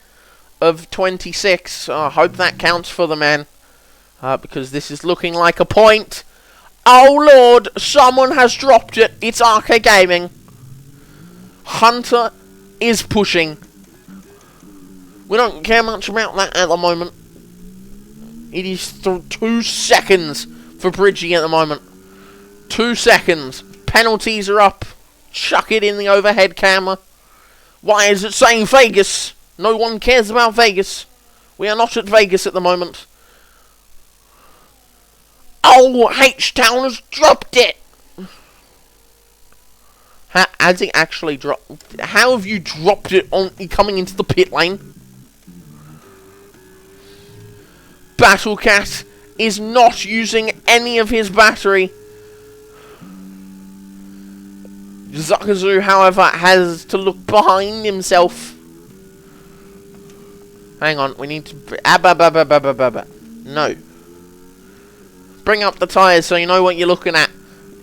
of 26. I hope that counts for the man, because this is looking like a point. Oh Lord, someone has dropped it. It's Arca Gaming. Hunter is pushing. We don't care much about that at the moment. It is 2 seconds for Bridgie at the moment. 2 seconds. Penalties are up. Chuck it in the overhead camera. Why is it saying Vegas? No one cares about Vegas. We are not at Vegas at the moment. Oh, H-Town has dropped it. Has he actually dropped? How have you dropped it on coming into the pit lane? Battle Cat is not using any of his battery. Zakazu, however, has to look behind himself. Hang on, we need to... No. Bring up the tyres so you know what you're looking at.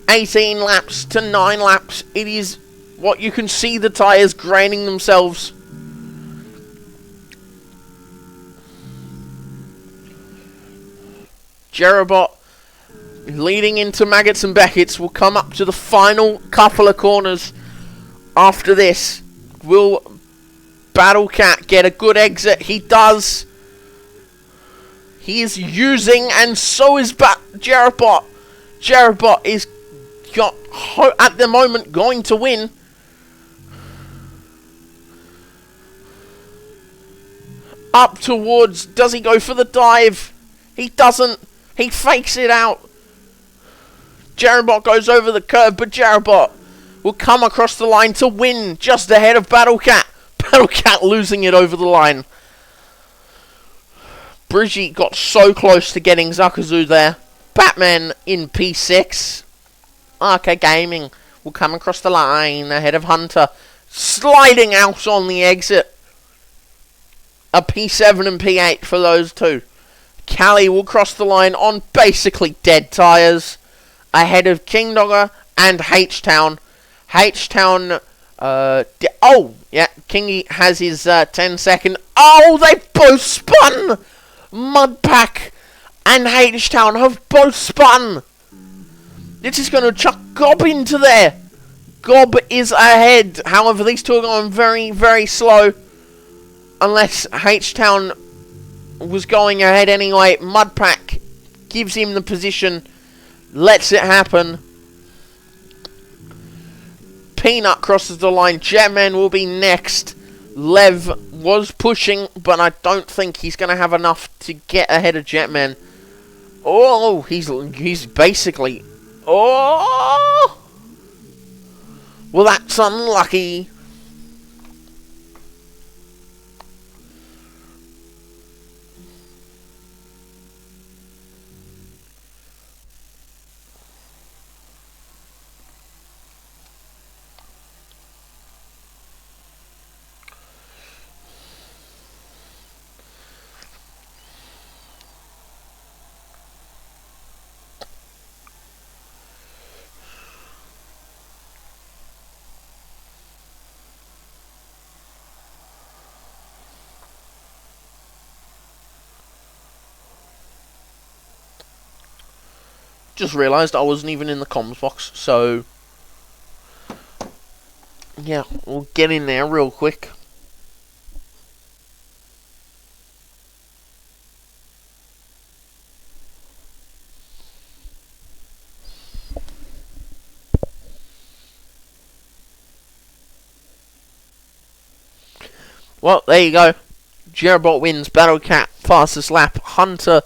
18 laps to 9 laps. It is What, you can see the tyres graining themselves. Jerobot, leading into Maggots and Beckett's, will come up to the final couple of corners. After this, will Battle Cat get a good exit? He does. He is using, and so is Jerobot. Jerobot is at the moment going to win. Up towards, does he go for the dive? He doesn't. He fakes it out. Jerobot goes over the curve, but Jerobot will come across the line to win just ahead of Battle Cat. Battle Cat losing it over the line. Brigitte got so close to getting Zuckerzu there. Batman in P6. Arcade Gaming will come across the line ahead of Hunter. Sliding out on the exit. A P7 and P8 for those two. Callie will cross the line on basically dead tyres. Ahead of King Dogger and H-Town. H-Town, Kingy has his 10-second. Oh, they've both spun! Mudpack and H-Town have both spun. This is going to chuck Gob into there. Gob is ahead. However, these two are going very, very slow. Unless H-Town was going ahead anyway. Mudpack gives him the position. Lets it happen. Peanut crosses the line. Jetman will be next. Lev was pushing, but I don't think he's going to have enough to get ahead of Jetman. Oh, he's basically... Oh! Well, that's unlucky. Just realised I wasn't even in the comms box, so... yeah, we'll get in there real quick. Well, there you go. Jerobot wins. Battle Cat, fastest lap. Hunter...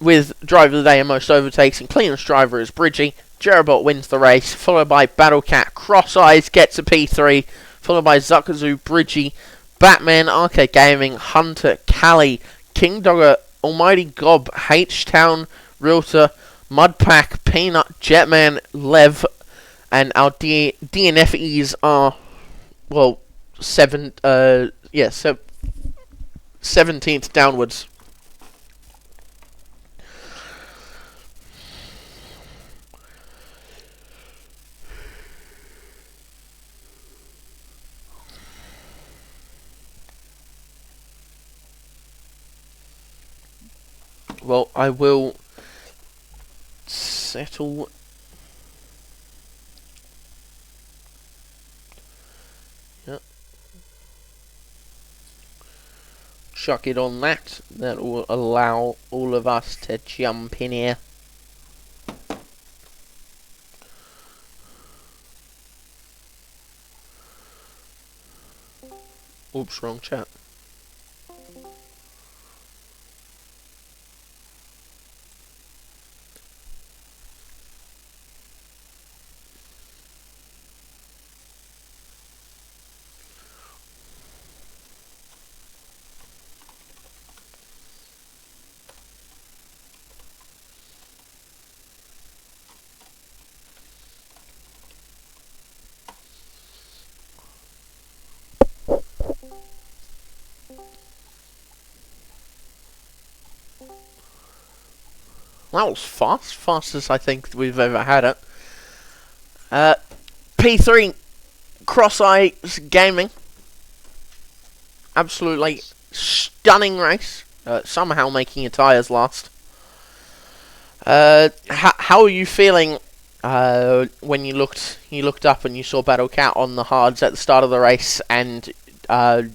with driver of the day and most overtakes, and cleanest driver is Bridgie. Jerobot wins the race, followed by Battle Cat. Cross Eyes gets a P3, followed by Zuckerzu, Bridgie, Batman, Arcade Gaming, Hunter, Callie, King Dogger, Almighty Gob, H-Town, Realtor, Mudpack, Peanut, Jetman, Lev, and our DNFEs are, well, 17th downwards. Well, I will settle. Yep. Chuck it on that. That will allow all of us to jump in here. Oops, wrong chat. That was fastest I think we've ever had it. P3 Cross-Eye Gaming. Absolutely stunning race. Somehow making your tyres last. How are you feeling when you looked up and you saw Battle Cat on the hards at the start of the race, and do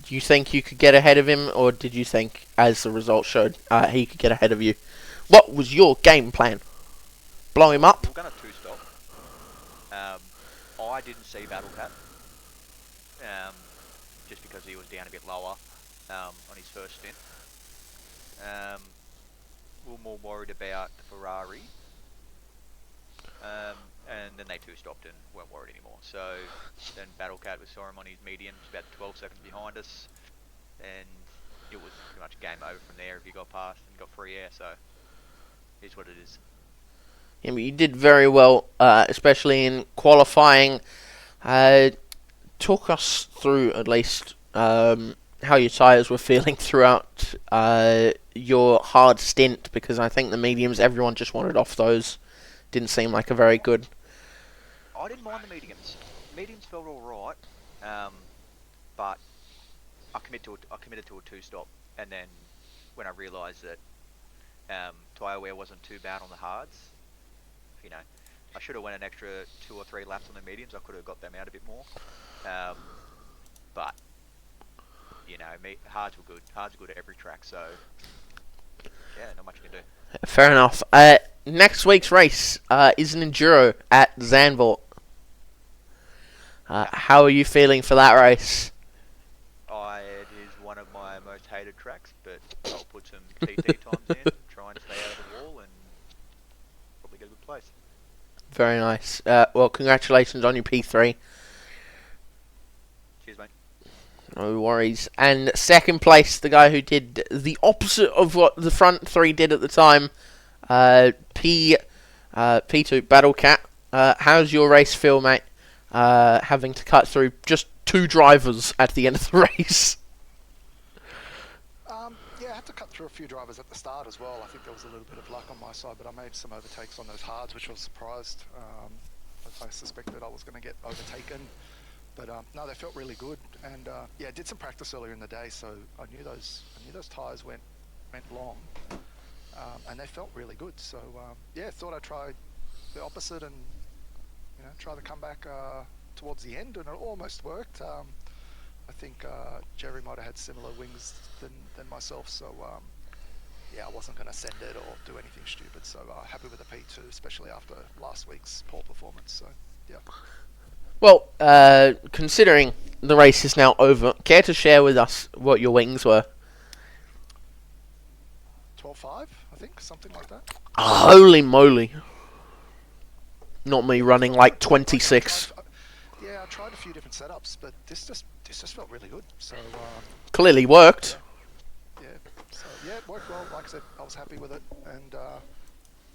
you think you could get ahead of him, or did you think, as the result showed, he could get ahead of you? What was your game plan? Blow him up? We're going to two-stop. I didn't see Battle Cat, just because he was down a bit lower on his first stint. We were more worried about the Ferrari, and then they two-stopped and weren't worried anymore. So then Battle Cat, we saw him on his medium, about 12 seconds behind us, and it was pretty much game over from there if you got past and got free air, so here's what it is. Yeah, but you did very well, especially in qualifying. Talk us through, at least, how your tyres were feeling throughout your hard stint, because I think the mediums, everyone just wanted off those. Didn't seem like a very good... I didn't mind the mediums. Mediums felt alright, but I committed to a two-stop, and then when I realised that tyre wear wasn't too bad on the hards, you know, I should have went an extra 2 or 3 laps on the mediums. I could have got them out a bit more, but you know, hards were good. Hards are good at every track, so yeah, not much you can do. Fair enough. Next week's race is an enduro at Zandvoort. How are you feeling for that race? It is one of my most hated tracks, but I'll put some TT times in, try and stay out of the wall, and probably get a good place. Very nice. Well, congratulations on your P3. Cheers, mate. No worries. And second place, the guy who did the opposite of what the front three did at the time, P2 Battle Cat. How's your race feel, mate? Having to cut through just 2 drivers at the end of the race. Yeah, I had to cut through a few drivers at the start as well. I think there was a little bit of luck on my side, but I made some overtakes on those hards, which I was surprised. I suspected I was going to get overtaken, but no, they felt really good. And yeah, I did some practice earlier in the day, so I knew those tyres went long, and they felt really good. So yeah, thought I'd try the opposite and try the comeback towards the end, and it almost worked. I think Jerry might have had similar wings than myself, so yeah, I wasn't going to send it or do anything stupid. So happy with the P2, especially after last week's poor performance. So yeah. Well, considering the race is now over, care to share with us what your wings were? 12.5, I think, something like that. Holy moly! Not me running like 26. Yeah, I tried a few different setups, but this just felt really good. So Clearly worked. yeah, so yeah, it worked well. Like I said, I was happy with it, and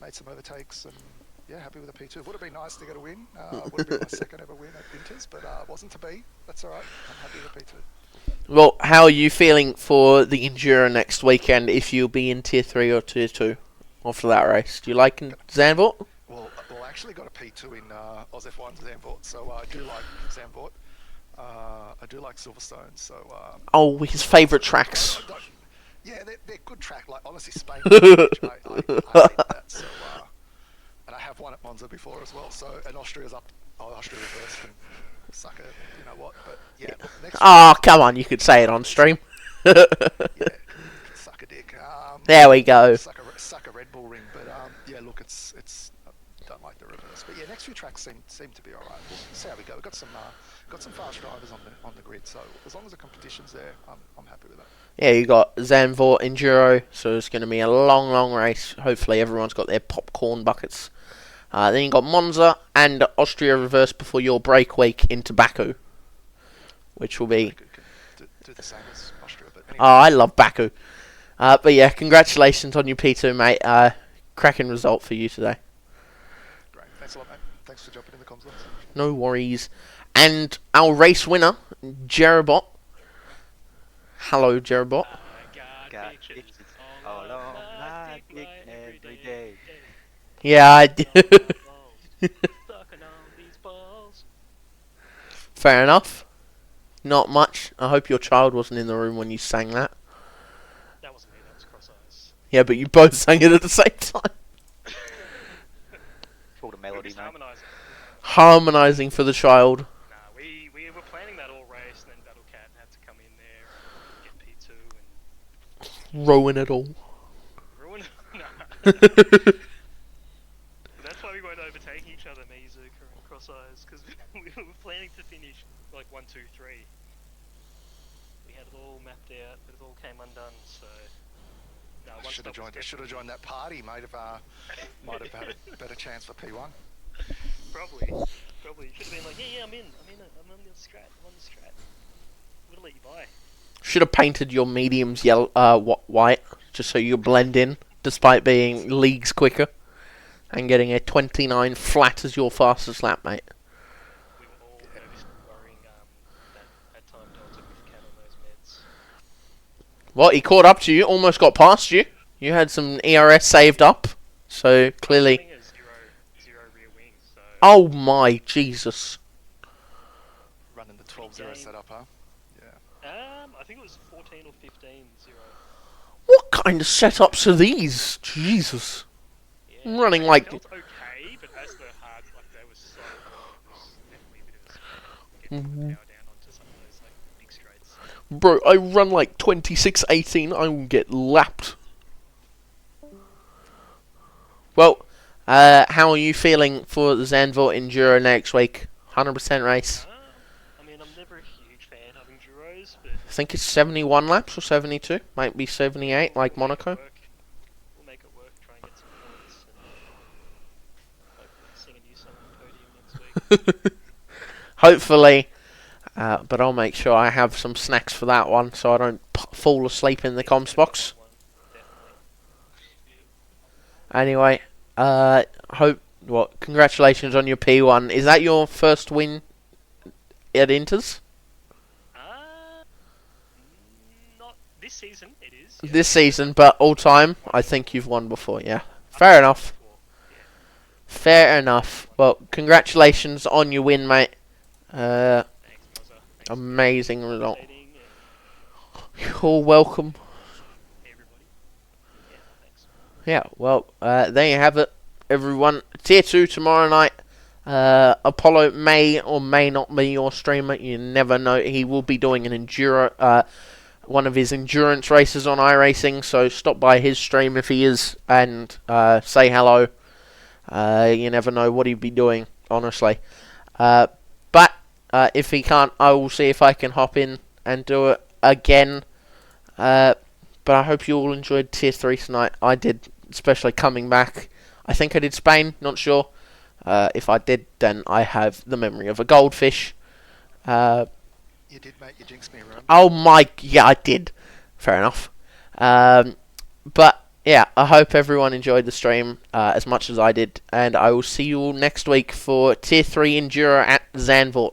made some overtakes, and yeah, happy with the P2. Would have been nice to get a win. Would have been my second ever win at Winters, but wasn't to be. That's all right. I'm happy with the P2. Well, how are you feeling for the Enduro next weekend, if you'll be in Tier 3 or Tier 2 after that race? Do you like Zandvoort? Well, I actually got a P2 in Oz F1 Zandvoort, so I do like Zandvoort. I do like Silverstone, so... Oh, his favourite tracks. Yeah, they're good track. Like, honestly, Spain, I hate that. So, and I have won at Monza before as well, so... And Austria's up... Oh, Austria reversed, and sucker, you know what, but yeah, look, next Oh, come on, you could say it on stream. yeah, suck a dick. There we go. Suck a Red Bull ring, but yeah, look, it's I don't like the reverse, but yeah, next few tracks seem to be all right. We'll see how we go. We've got some fast drivers on the grid, so as long as the competition's there, I'm happy with that. Yeah, you got Zandvoort Enduro, so it's going to be a long race. Hopefully everyone's got their popcorn buckets. Then you got Monza and Austria reverse before your break week into Baku, which will be... Do the same as Austria, but anyway. Oh, I love Baku. But yeah, congratulations on your P2, mate. Cracking result for you today. Great. Thanks a lot, mate. Thanks for jumping in the comms. No worries. And our race winner, Jerobot. Hello, Jerobot. Got pictures all on my dick every day. Yeah, I do. Fair enough. Not much. I hope your child wasn't in the room when you sang that. That wasn't me, that was Cross Eyes. Yeah, but you both sang it at the same time. Called a We were melody, just mate. harmonising. Harmonising for the child. Nah, we were planning that all race, and then Battle Cat had to come in there and get P2 and Ruin it all. ruin it. That's why we weren't overtaking each other, me, Zuka, and Cross Eyes, because we were planning to finish like 1, 2, 3. We had it all mapped out, but it all came undone, so. No, I should have joined that party, mate. If might have had a better chance for P1. Probably. You should have been like, yeah, I'm on the strat. I'm on the strat. I'm gonna let you buy. Should have painted your mediums yellow, white, just so you blend in, despite being leagues quicker, and getting a 29 flat as your fastest lap, mate. We were all nervously worrying that time Delta with Cat on those meds. Well, he caught up to you, almost got past you. You had some ERS saved up, so clearly. Having a zero rear wing, so. Oh my Jesus! Running the 12-0 setup, huh? Yeah. I think it was 14 or 15 0. What kind of setups are these? Jesus! Yeah, Running it like. felt okay, but as the hard, like they were so hard, it was definitely a bit of a getting the power down onto some of those like big straights. Bro, I run like 26.18, I will get lapped. Well, how are you feeling for the Zandvoort Enduro next week? 100% race. I mean, I'm never a huge fan of enduros, but I think it's 71 laps or 72. Might be 78 like Monaco. We'll make it work. Try and get some points, and hopefully sing a new song on the podium next week. Hopefully. But I'll make sure I have some snacks for that one so I don't fall asleep in the comms box. Anyway, congratulations on your P1. Is that your first win at Inters? Not this season. It is. Yeah. This season, but all time, I think you've won before, yeah. Fair enough. Fair enough. Well, congratulations on your win, mate. Thanks, Mozza. Thanks Amazing for result. participating, You're welcome. and everybody. Yeah, thanks. Yeah, well, there you have it, everyone. Tier 2 tomorrow night. Apollo may or may not be your streamer. You never know. He will be doing an one of his endurance races on iRacing, so stop by his stream if he is, and say hello. You never know what he'd be doing, honestly. But if he can't, I will see if I can hop in and do it again. But I hope you all enjoyed Tier 3 tonight. I did, especially coming back. I think I did Spain, not sure. If I did, then I have the memory of a goldfish. You did, mate. You jinxed me, remember? Oh my, yeah, I did. Fair enough. But yeah, I hope everyone enjoyed the stream as much as I did, and I will see you all next week for Tier 3 Enduro at Zandvoort.